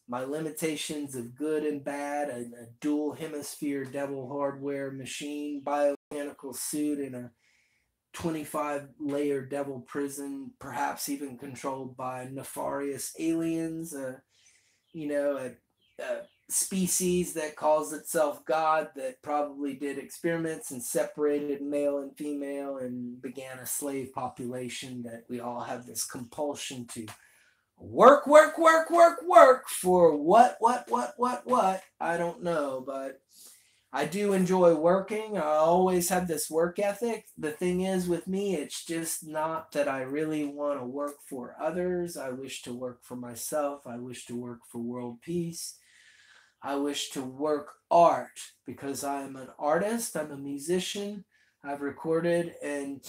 my limitations of good and bad, a dual hemisphere devil hardware machine, biomechanical suit in a 25-layer devil prison, perhaps even controlled by nefarious aliens, a species that calls itself God, that probably did experiments and separated male and female and began a slave population that we all have this compulsion to work for what? I don't know, but I do enjoy working. I always have this work ethic. The thing is with me, it's just not that I really want to work for others. I wish to work for myself. I wish to work for world peace. I wish to work art because I'm an artist. I'm a musician. I've recorded and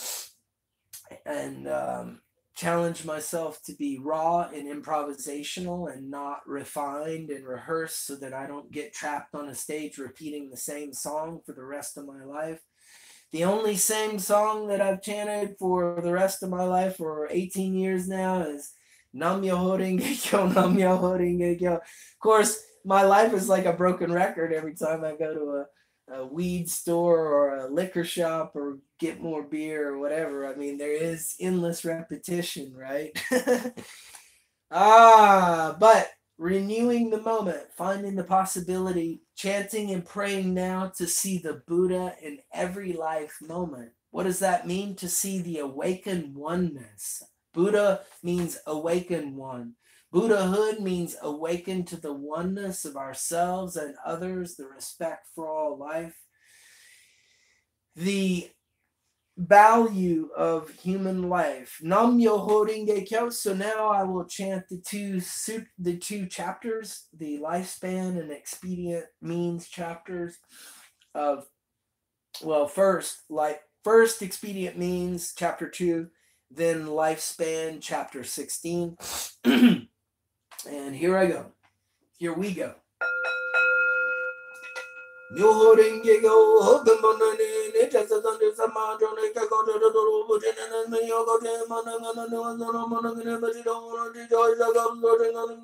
challenge myself to be raw and improvisational and not refined and rehearsed so that I don't get trapped on a stage repeating the same song for the rest of my life. The only same song that I've chanted for the rest of my life for 18 years now is Nam Myoho Renge Kyo, Nam Myoho Renge Kyo. Of course, my life is like a broken record every time I go to a weed store or a liquor shop or get more beer or whatever. I mean, there is endless repetition, right? But renewing the moment, finding the possibility, chanting and praying now to see the Buddha in every life moment. What does that mean? To see the awakened oneness. Buddha means awakened one. Buddhahood means awakened to the oneness of ourselves and others, the respect for all life, the value of human life. Nam Myoho Renge Kyo. So now I will chant the two chapters, the lifespan and expedient means chapters of, well, first expedient means chapter 2, then lifespan chapter 16. And here I go. Here we go. Myoho Renge Kyo, Hopen Bonani, Nature Sasandi Samajo, Nika go to the Duru, and the Yoga Mananga, Mananga, but you don't want to enjoy the gum, sorting on the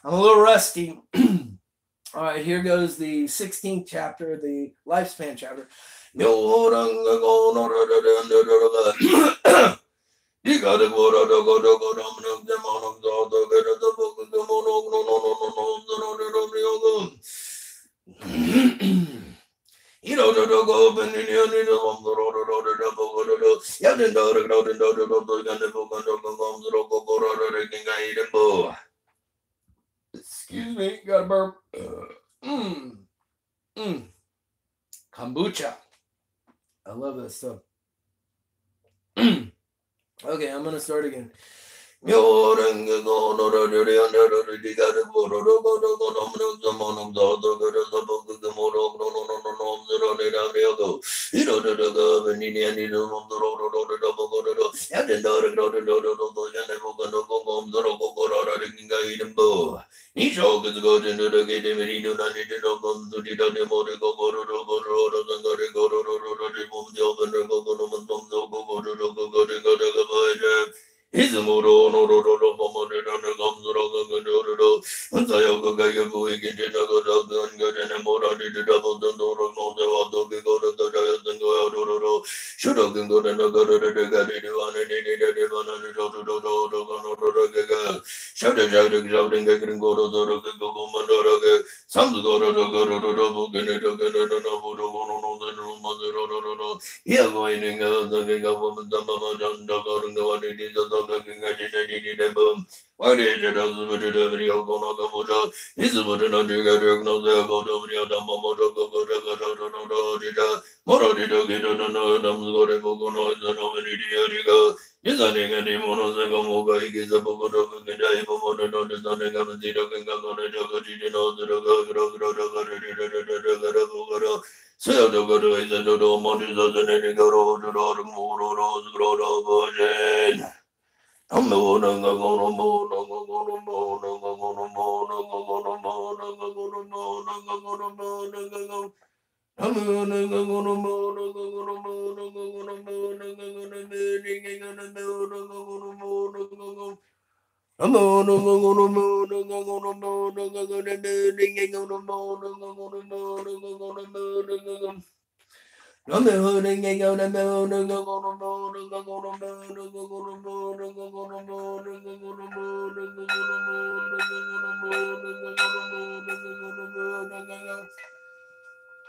I'm a little rusty. All right, here goes the 16th chapter, the lifespan chapter. Excuse me, got a burp. Kombucha. I love that stuff. Okay, I'm gonna start again.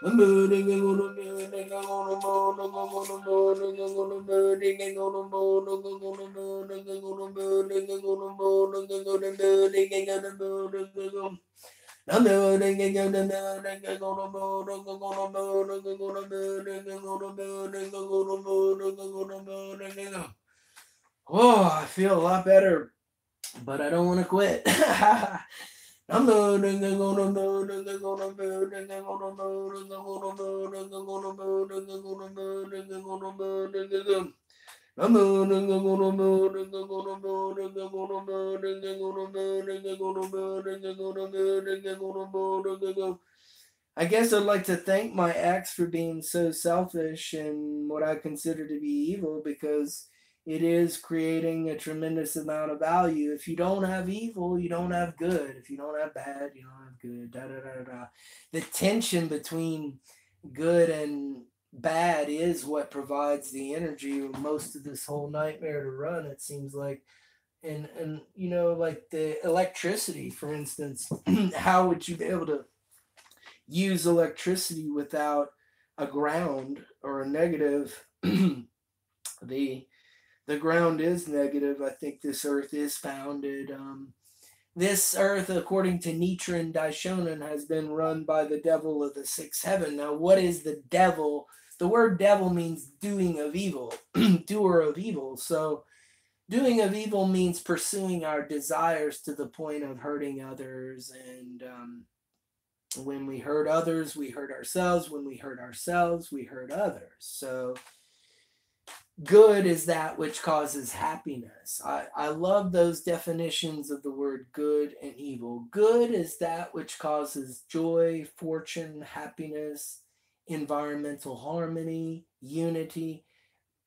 Oh, I feel a lot better, but I don't want to quit. I'm I guess I'd like to thank my ex for being so selfish and what I consider to be evil, because it is creating a tremendous amount of value. If you don't have evil, you don't have good. If you don't have bad, you don't have good. Da da da da. The tension between good and bad is what provides the energy most of this whole nightmare to run, it seems like. And you know, like the electricity, for instance, how would you be able to use electricity without a ground or a negative? the the ground is negative. I think this earth is founded. This earth, according to Nichiren Daishonin, has been run by the devil of the sixth heaven. Now, what is the devil? The word devil means doing of evil, doer of evil. So, doing of evil means pursuing our desires to the point of hurting others. And when we hurt others, we hurt ourselves. When we hurt ourselves, we hurt others. So, good is that which causes happiness. I love those definitions of the word good and evil. Good is that which causes joy, fortune, happiness, environmental harmony, unity.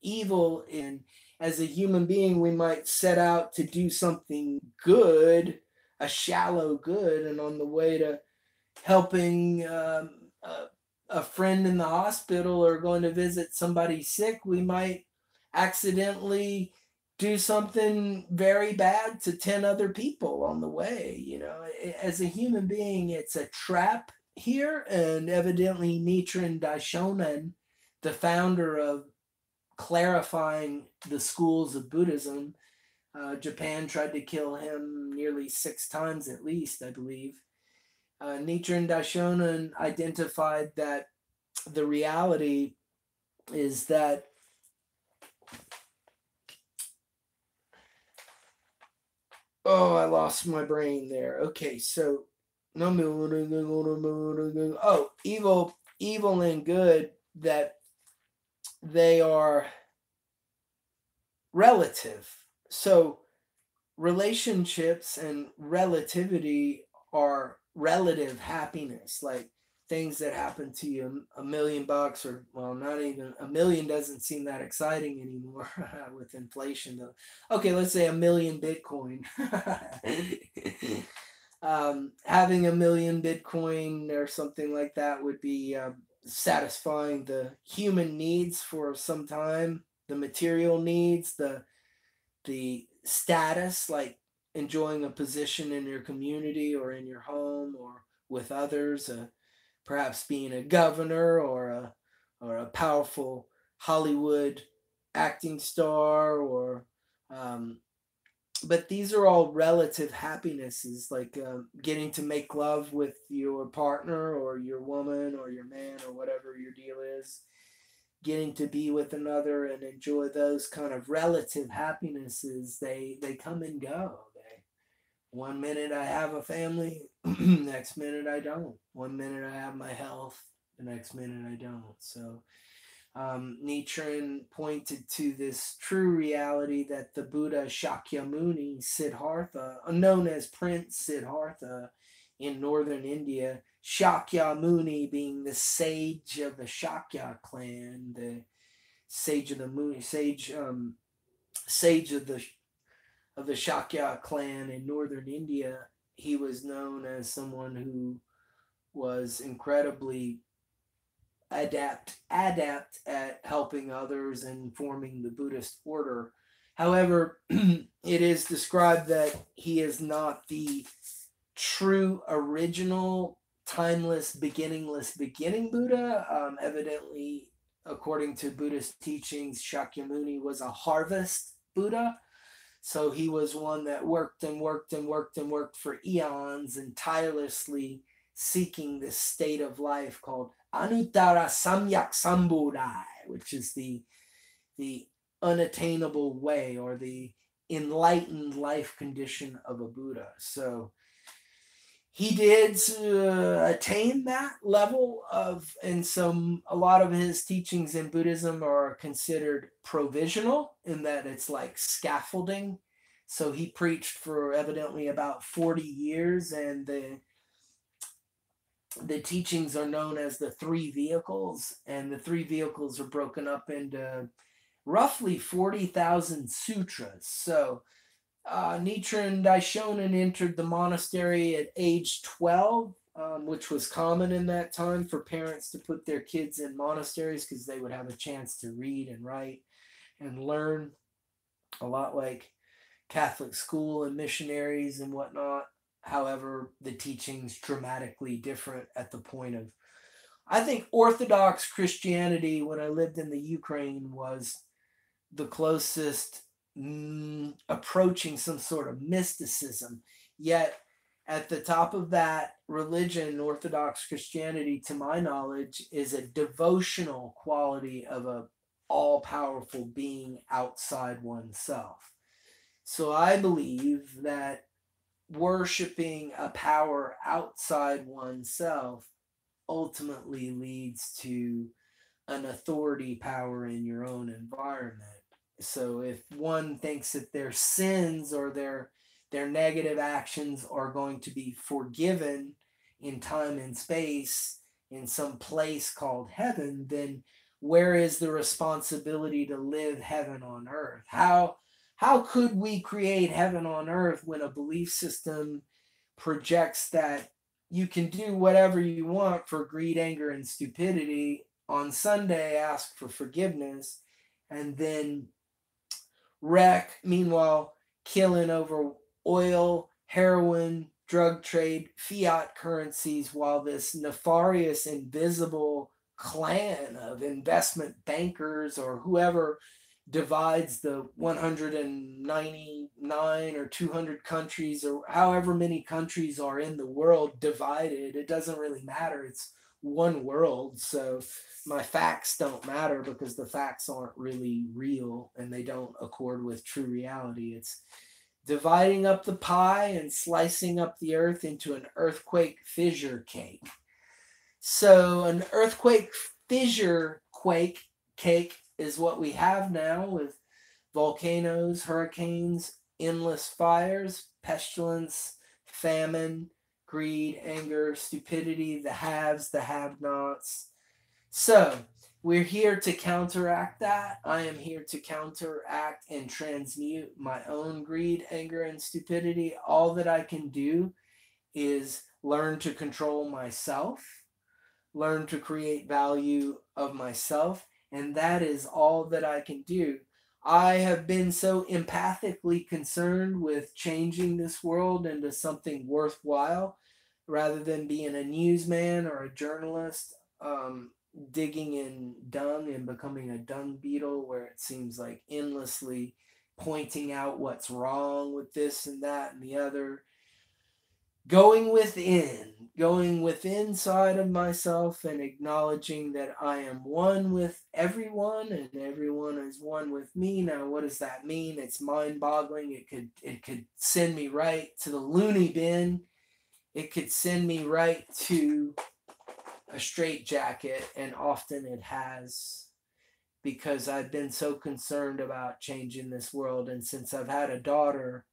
Evil, in as a human being, we might set out to do something good, a shallow good, and on the way to helping a friend in the hospital or going to visit somebody sick, we might accidentally do something very bad to 10 other people on the way. You know, as a human being, it's a trap here. And evidently, Nichiren Daishonin, the founder of clarifying the schools of Buddhism, Japan tried to kill him nearly 6 times at least, I believe. Nichiren Daishonin identified that the reality is that I lost my brain there. Okay, so evil and good, that they are relative. So relationships and relativity are relative happiness, like things that happen to you, $1,000,000, or well, not even a million doesn't seem that exciting anymore with inflation though. Okay, let's say 1,000,000 Bitcoin. Having 1,000,000 Bitcoin or something like that would be satisfying the human needs for some time, the material needs, the status, like enjoying a position in your community or in your home or with others, perhaps being a governor or a powerful Hollywood acting star, or but these are all relative happinesses, like getting to make love with your partner or your woman or your man or whatever your deal is, getting to be with another and enjoy those kind of relative happinesses. They come and go. They, one minute I have a family, next minute I don't. One minute I have my health, the next minute I don't. So Nichiren pointed to this true reality that the Buddha Shakyamuni Siddhartha, known as Prince Siddhartha in northern India, Shakyamuni being the sage of the Shakya clan, the sage of the Muni, sage of the Shakya clan in northern India. He was known as someone who was incredibly adept at helping others and forming the Buddhist order. However, it is described that he is not the true original timeless, beginning Buddha. Evidently, according to Buddhist teachings, Shakyamuni was a harvest Buddha. So he was one that worked and worked and worked and worked for eons and tirelessly seeking this state of life called Anuttara Samyak Sambodhi, which is the unattainable way or the enlightened life condition of a Buddha. So he did attain that level of, and so a lot of his teachings in Buddhism are considered provisional in that it's like scaffolding. So he preached for evidently about 40 years, and the teachings are known as the three vehicles, and the three vehicles are broken up into roughly 40,000 sutras. So Nichiren Daishonin entered the monastery at age 12, which was common in that time for parents to put their kids in monasteries because they would have a chance to read and write and learn, a lot like Catholic school and missionaries and whatnot. However, the teaching's dramatically different at the point of, I think Orthodox Christianity, when I lived in the Ukraine, was the closest approaching some sort of mysticism. Yet at the top of that religion, Orthodox Christianity, to my knowledge, is a devotional quality of a all-powerful being outside oneself. So I believe that worshiping a power outside oneself ultimately leads to an authority power in your own environment. So if one thinks that their sins or their negative actions are going to be forgiven in time and space in some place called heaven, then where is the responsibility to live heaven on earth? How could we create heaven on earth when a belief system projects that you can do whatever you want for greed, anger, and stupidity, on Sunday ask for forgiveness, and then meanwhile, killing over oil, heroin, drug trade, fiat currencies, while this nefarious, invisible clan of investment bankers or whoever divides the 199 or 200 countries or however many countries are in the world divided. It doesn't really matter. It's one world. So my facts don't matter because the facts aren't really real and they don't accord with true reality. It's dividing up the pie and slicing up the earth into an earthquake fissure cake. So an earthquake fissure cake is what we have now, with volcanoes, hurricanes, endless fires, pestilence, famine, greed, anger, stupidity, the haves, the have-nots. So we're here to counteract that. I am here to counteract and transmute my own greed, anger, and stupidity. All that I can do is learn to control myself, learn to create value of myself, and that is all that I can do. I have been so empathically concerned with changing this world into something worthwhile rather than being a newsman or a journalist, digging in dung and becoming a dung beetle where it seems like endlessly pointing out what's wrong with this and that and the other. Going within side of myself and acknowledging that I am one with everyone and everyone is one with me. Now, what does that mean? It's mind-boggling. It could send me right to the loony bin. It could send me right to a straitjacket, and often it has, because I've been so concerned about changing this world. And since I've had a daughter,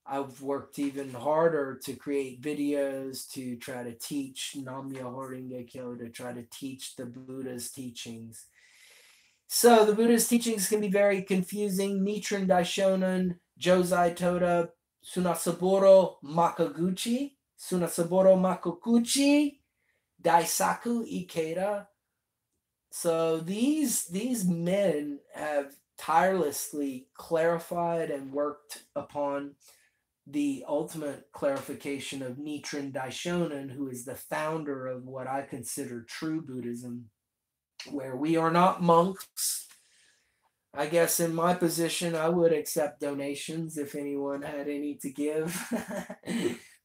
I've worked even harder to create videos to try to teach Nam-myoho Renge Kyo, to try to teach the Buddha's teachings. So the Buddha's teachings can be very confusing. Nichiren Daishonin, Josei Toda, Sunasaburo Makaguchi, Daisaku Ikeda. So these men have tirelessly clarified and worked upon the ultimate clarification of Nichiren Daishonin, who is the founder of what I consider true Buddhism, where we are not monks. I guess in my position, I would accept donations if anyone had any to give.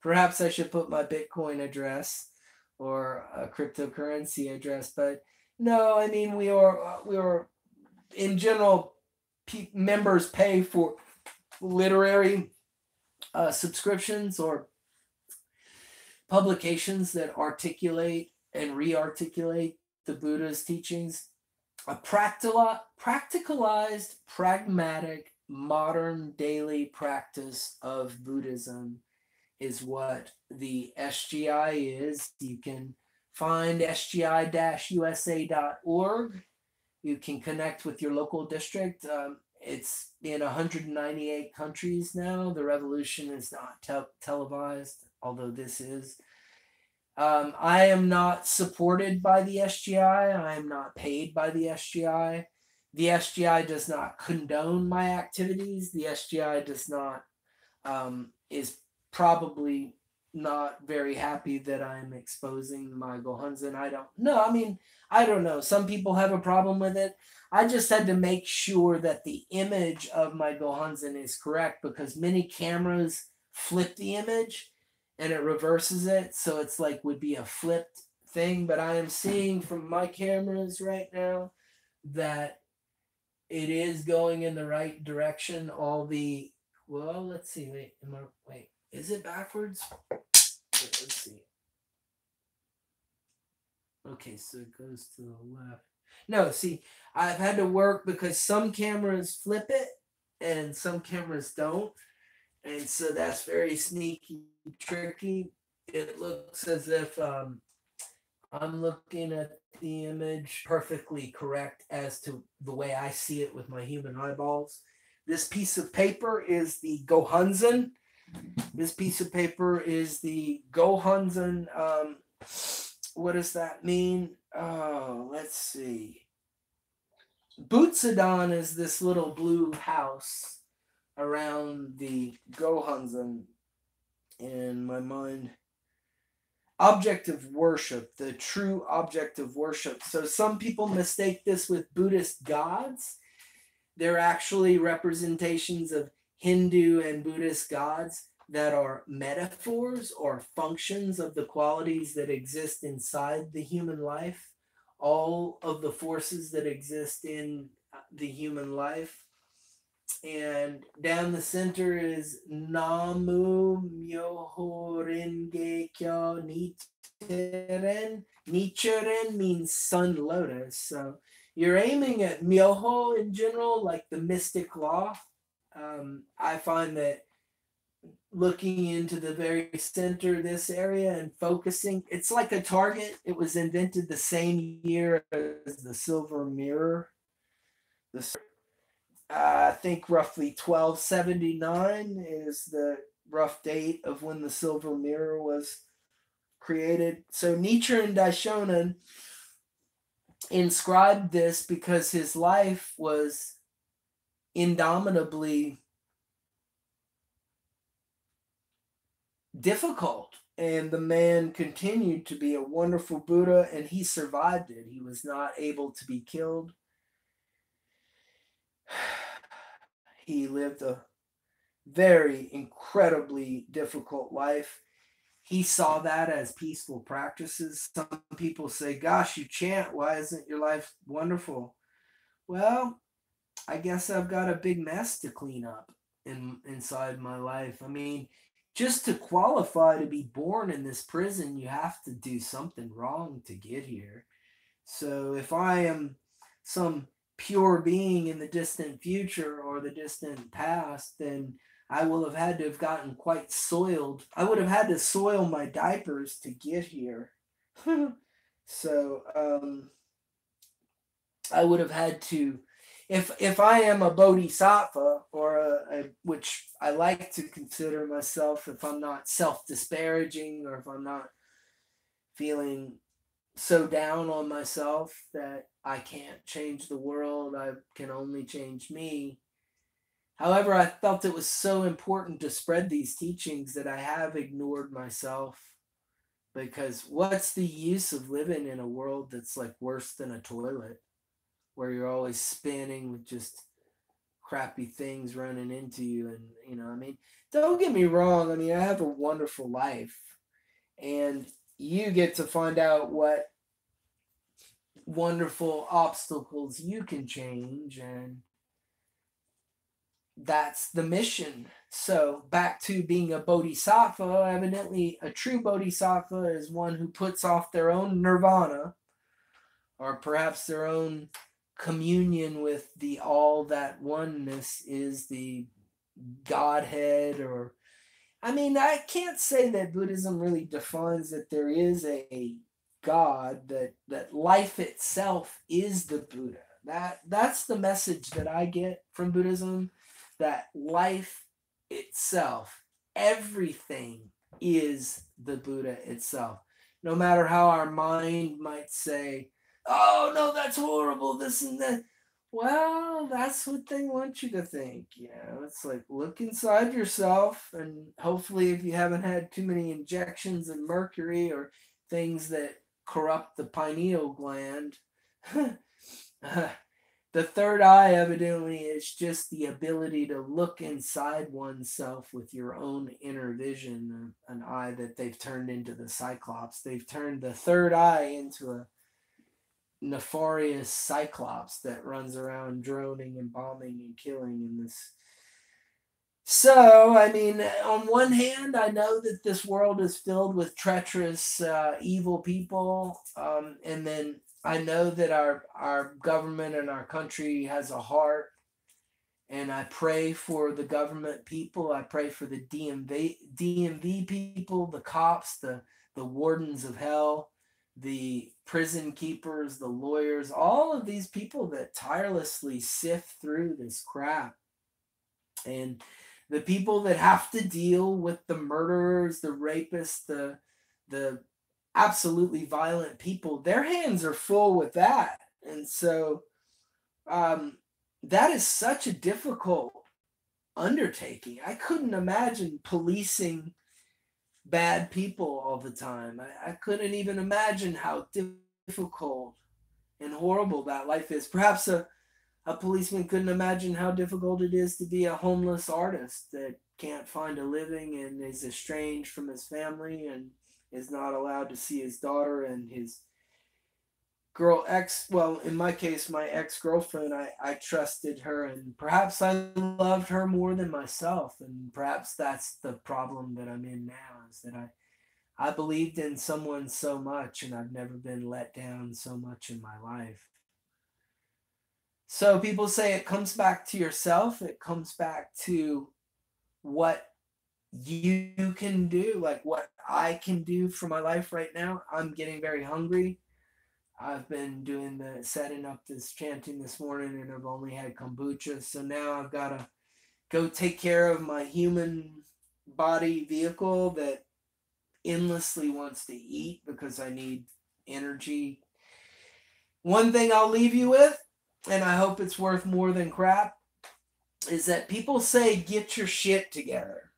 Perhaps I should put my Bitcoin address or a cryptocurrency address, but no, I mean we are in general. Members pay for literary subscriptions or publications that articulate and re-articulate the Buddha's teachings. A practicalized, pragmatic, modern daily practice of Buddhism is what the SGI is. You can find sgi-usa.org. You can connect with your local district. It's in 198 countries now. The revolution is not televised, although this is. I am not supported by the SGI. I am not paid by the SGI. The SGI does not condone my activities. The SGI does not, is probably not very happy that I'm exposing my Gohonzon. I don't know. I mean, I don't know. Some people have a problem with it. I just had to make sure that the image of my Gohonzon is correct because many cameras flip the image and it reverses it. So it's like would be a flipped thing. But I am seeing from my cameras right now that it is going in the right direction. All the, well, let's see. Wait, is it backwards? Wait, let's see. Okay, so it goes to the left. No, see, I've had to work because some cameras flip it and some cameras don't. And so that's very sneaky, tricky. It looks as if I'm looking at the image perfectly correct as to the way I see it with my human eyeballs. This piece of paper is the Gohonzon. This piece of paper is the Gohonzon. What does that mean? Oh, let's see. Butsudan is this little blue house around the Gohonzon in my mind. Object of worship, the true object of worship. So some people mistake this with Buddhist gods. They're actually representations of Hindu and Buddhist gods that are metaphors or functions of the qualities that exist inside the human life. All of the forces that exist in the human life. And down the center is Namu Myoho Renge Kyo Nichiren. Nichiren means sun lotus. So you're aiming at Myoho in general, like the mystic law. I find that looking into the very center of this area and focusing, it's like a target. It was invented the same year as the silver mirror. I think roughly 1279 is the rough date of when the silver mirror was created. So Nichiren Daishonin inscribed this because his life was indomitably difficult. And the man continued to be a wonderful Buddha and he survived it. He was not able to be killed. He lived a very incredibly difficult life. He saw that as peaceful practices. Some people say, gosh, you chant. Why isn't your life wonderful? Well, I guess I've got a big mess to clean up inside my life. I mean, just to qualify to be born in this prison, you have to do something wrong to get here. So if I am some pure being in the distant future or the distant past, then I will have had to have gotten quite soiled. I would have had to soil my diapers to get here. So I would have had to, if I am a bodhisattva or which I like to consider myself, if I'm not self-disparaging or if I'm not feeling so down on myself that I can't change the world, I can only change me. However, I felt it was so important to spread these teachings that I have ignored myself, because what's the use of living in a world that's like worse than a toilet, where you're always spinning with just crappy things running into you? And I mean, don't get me wrong, I mean, I have a wonderful life, and you get to find out what wonderful obstacles you can change, and that's the mission. So back to being a bodhisattva, evidently a true bodhisattva is one who puts off their own nirvana, or perhaps their own communion with the all that oneness is the Godhead. Or I mean, I can't say that Buddhism really defines that there is a God, that life itself is the Buddha. That's the message that I get from Buddhism, that life itself, everything is the Buddha itself. No matter how our mind might say, "Oh no, that's horrible, this and that." Well, that's what they want you to think. It's like, look inside yourself, and hopefully, if you haven't had too many injections of mercury or things that corrupt the pineal gland, the third eye evidently is just the ability to look inside oneself with your own inner vision, an eye that they've turned into the Cyclops. They've turned the third eye into a nefarious cyclops that runs around droning and bombing and killing in this. So, I mean, on one hand, I know that this world is filled with treacherous, evil people, and then I know that our government and our country has a heart, and I pray for the government people. I pray for the DMV people, the cops, the wardens of hell, the prison keepers, the lawyers, all of these people that tirelessly sift through this crap. And the people that have to deal with the murderers, the rapists, the absolutely violent people, their hands are full with that. And so that is such a difficult undertaking. I couldn't imagine policing bad people all the time. I couldn't even imagine how difficult and horrible that life is. Perhaps a policeman couldn't imagine how difficult it is to be a homeless artist that can't find a living and is estranged from his family and is not allowed to see his daughter and his well, in my case, my ex-girlfriend. I trusted her, and perhaps I loved her more than myself, and perhaps that's the problem that I'm in now, is that I believed in someone so much, and I've never been let down so much in my life. So people say it comes back to yourself. It comes back to what you can do, like what I can do for my life right now. I'm getting very hungry. I've been setting up this chanting this morning, and I've only had kombucha. So now I've got to go take care of my human body vehicle that endlessly wants to eat because I need energy. One thing I'll leave you with, and I hope it's worth more than crap, is that people say, get your shit together.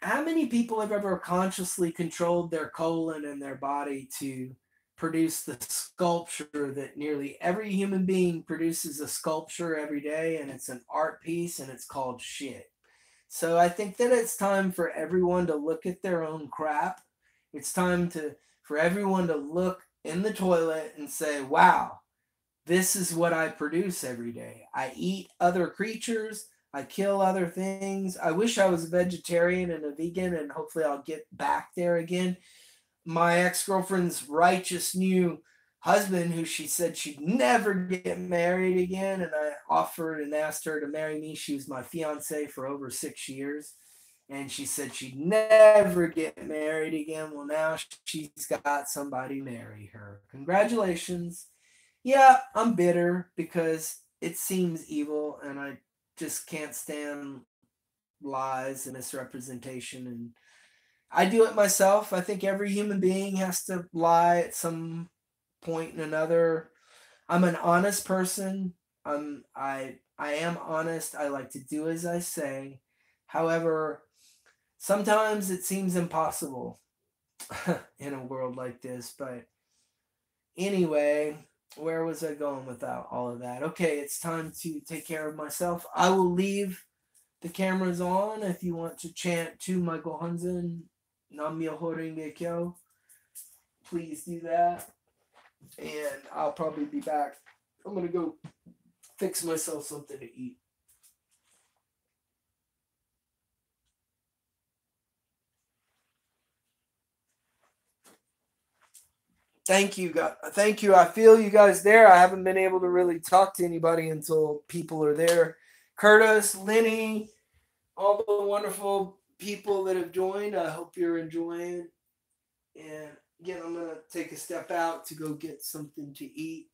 How many people have ever consciously controlled their colon and their body to produce the sculpture that nearly every human being produces? A sculpture every day, and it's an art piece, and it's called shit. So I think that it's time for everyone to look at their own crap. It's time for everyone to look in the toilet and say, wow, this is what I produce every day. I eat other creatures. I kill other things. I wish I was a vegetarian and a vegan, and hopefully I'll get back there again. My ex-girlfriend's righteous new husband, who she said she'd never get married again, and I offered and asked her to marry me. She was my fiance for over 6 years, and she said she'd never get married again. Well, now she's got somebody marry her. Congratulations. Yeah, I'm bitter because it seems evil, and I just can't stand lies and misrepresentation, and I do it myself. I think every human being has to lie at some point and another. I'm an honest person. I am honest. I like to do as I say. However, sometimes it seems impossible in a world like this. But anyway, where was I going without all of that? Okay, it's time to take care of myself. I will leave the cameras on if you want to chant to Michael Hunzen, Nam Myoho Renge Kyo. Please do that. And I'll probably be back. I'm going to go fix myself something to eat. Thank you, guys. Thank you. I feel you guys there. I haven't been able to really talk to anybody until people are there. Curtis, Lenny, all the wonderful people that have joined. I hope you're enjoying. And again, I'm going to take a step out to go get something to eat.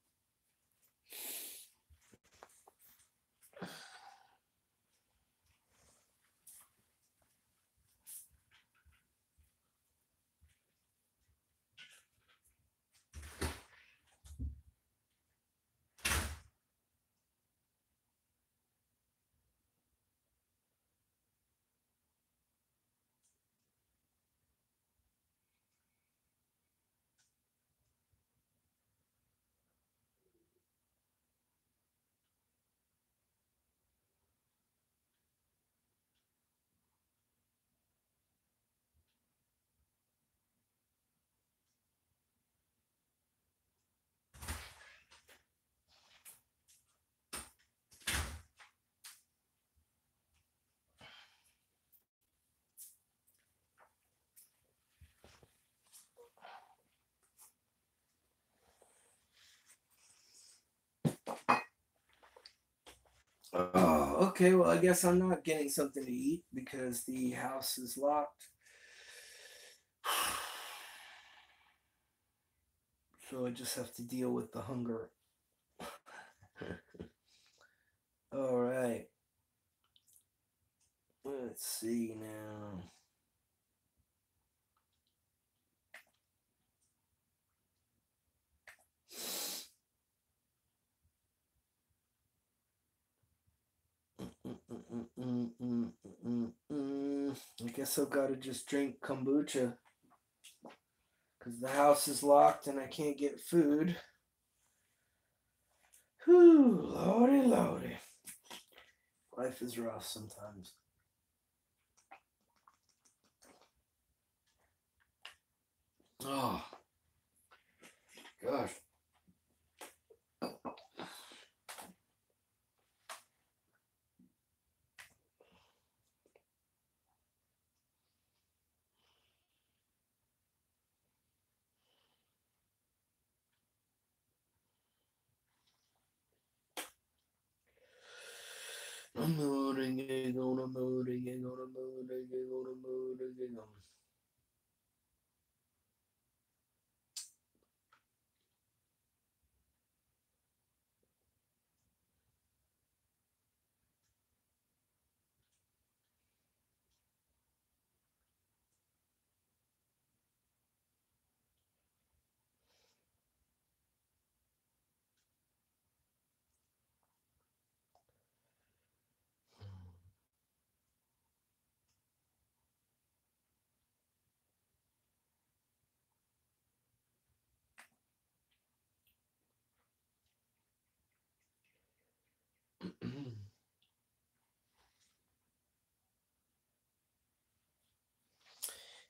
Oh, okay. Well, I guess I'm not getting something to eat because the house is locked. So I just have to deal with the hunger. All right. Let's see now. I guess I've got to just drink kombucha because the house is locked and I can't get food. Whew, lordy, lordy. Life is rough sometimes. Oh, gosh. I'm moving it, gonna move it, gonna move it, gonna move it, gonna.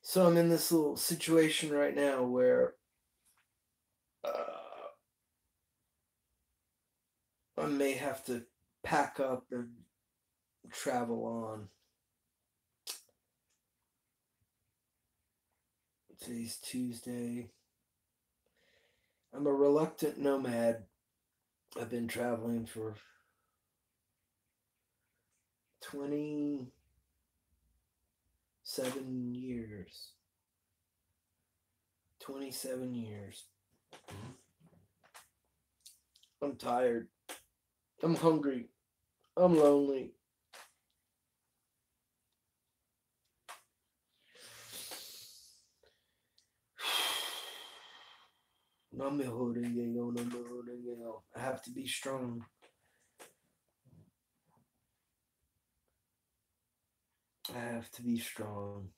So I'm in this little situation right now where I may have to pack up and travel on. Today's Tuesday. I'm a reluctant nomad. I've been traveling for 27 years. 27 years. I'm tired. I'm hungry. I'm lonely. I have to be strong. I have to be strong.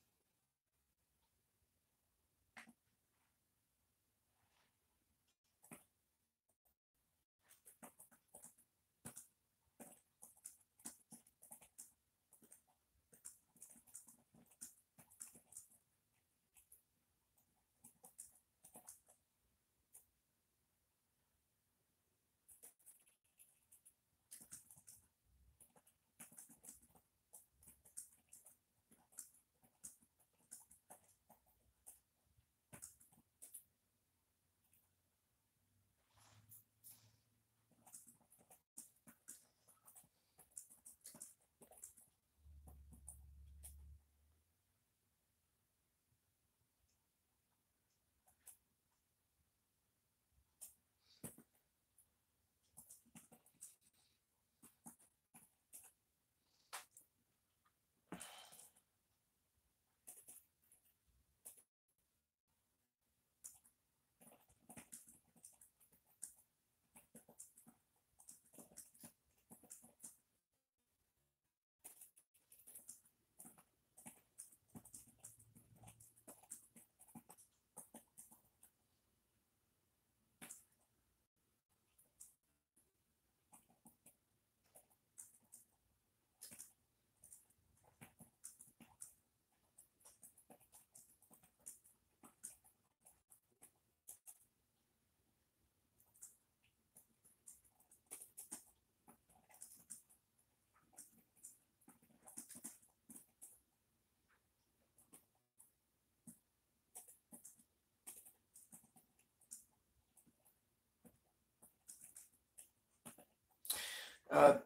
Uh,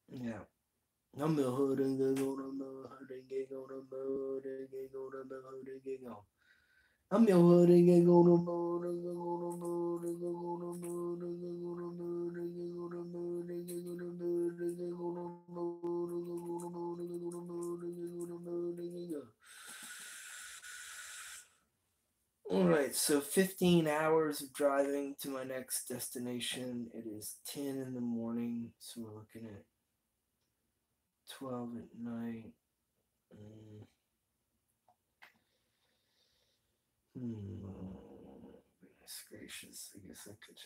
yeah. I'm the hood and gig on the hood and gig on the hood and gig on the hood and gig on. I'm your hood and gig on the moon and gig on the moon and gig on the moon and gig on the moon and gig on the moon and gig on the moon and gig on the moon and gig on the moon and gig on the moon and gig on the moon and gig on. All right, so 15 hours of driving to my next destination. It is 10 in the morning, so we're looking at 12 at night. Goodness gracious, I guess I could.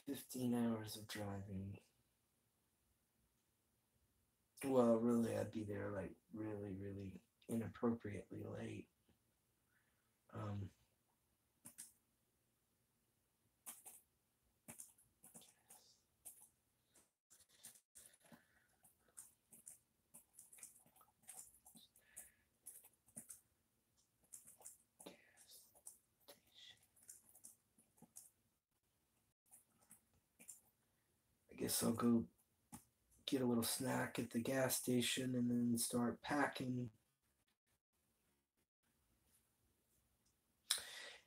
15 hours of driving. Well, really, I'd be there like really, really inappropriately late. Um, I guess I'll go get a little snack at the gas station and then start packing.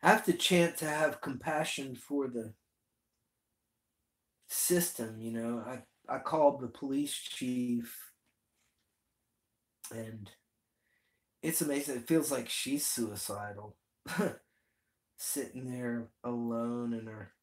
I have to chant to have compassion for the system, you know. I called the police chief and it's amazing. It feels like she's suicidal. Sitting there alone in her.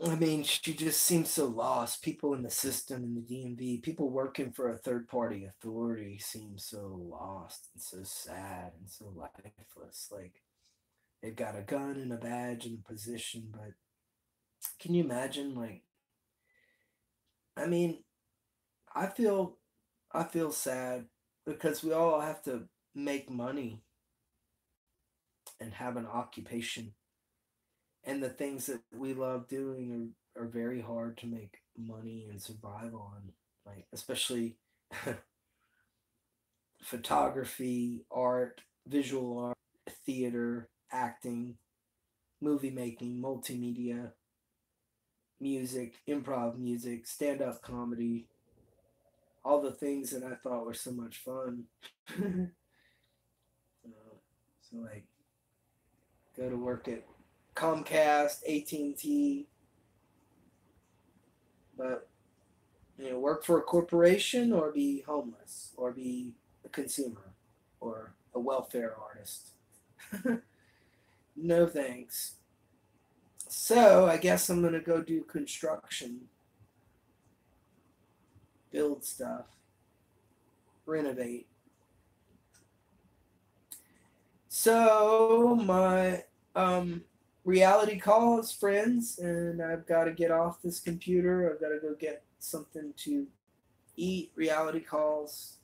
I mean, she just seems so lost. People in the system, in the DMV, people working for a third party authority seem so lost and so sad and so lifeless. Like they've got a gun and a badge and a position, but can you imagine? Like, I mean, I feel, I feel sad because we all have to make money and have an occupation, and the things that we love doing are very hard to make money and survive on. like especially photography, art, visual art, theater, acting, movie making, multimedia, music, improv music, stand up comedy, all the things that I thought were so much fun. So like go to work at Comcast, AT&T, but work for a corporation or be homeless or be a consumer or a welfare artist. No thanks. So I guess I'm gonna go do construction, build stuff, renovate. So my reality call is friends, and I've got to get off this computer. I've got to go get something to eat. Reality calls,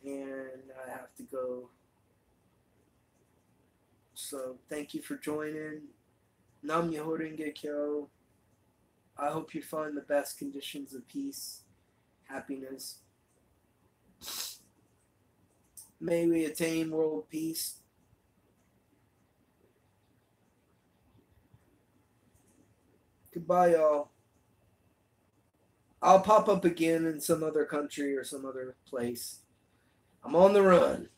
and I have to go. So thank you for joining. Nam Myoho Renge Kyo. I hope you find the best conditions of peace, happiness. May we attain world peace. Goodbye, y'all. I'll pop up again in some other country or some other place. I'm on the run.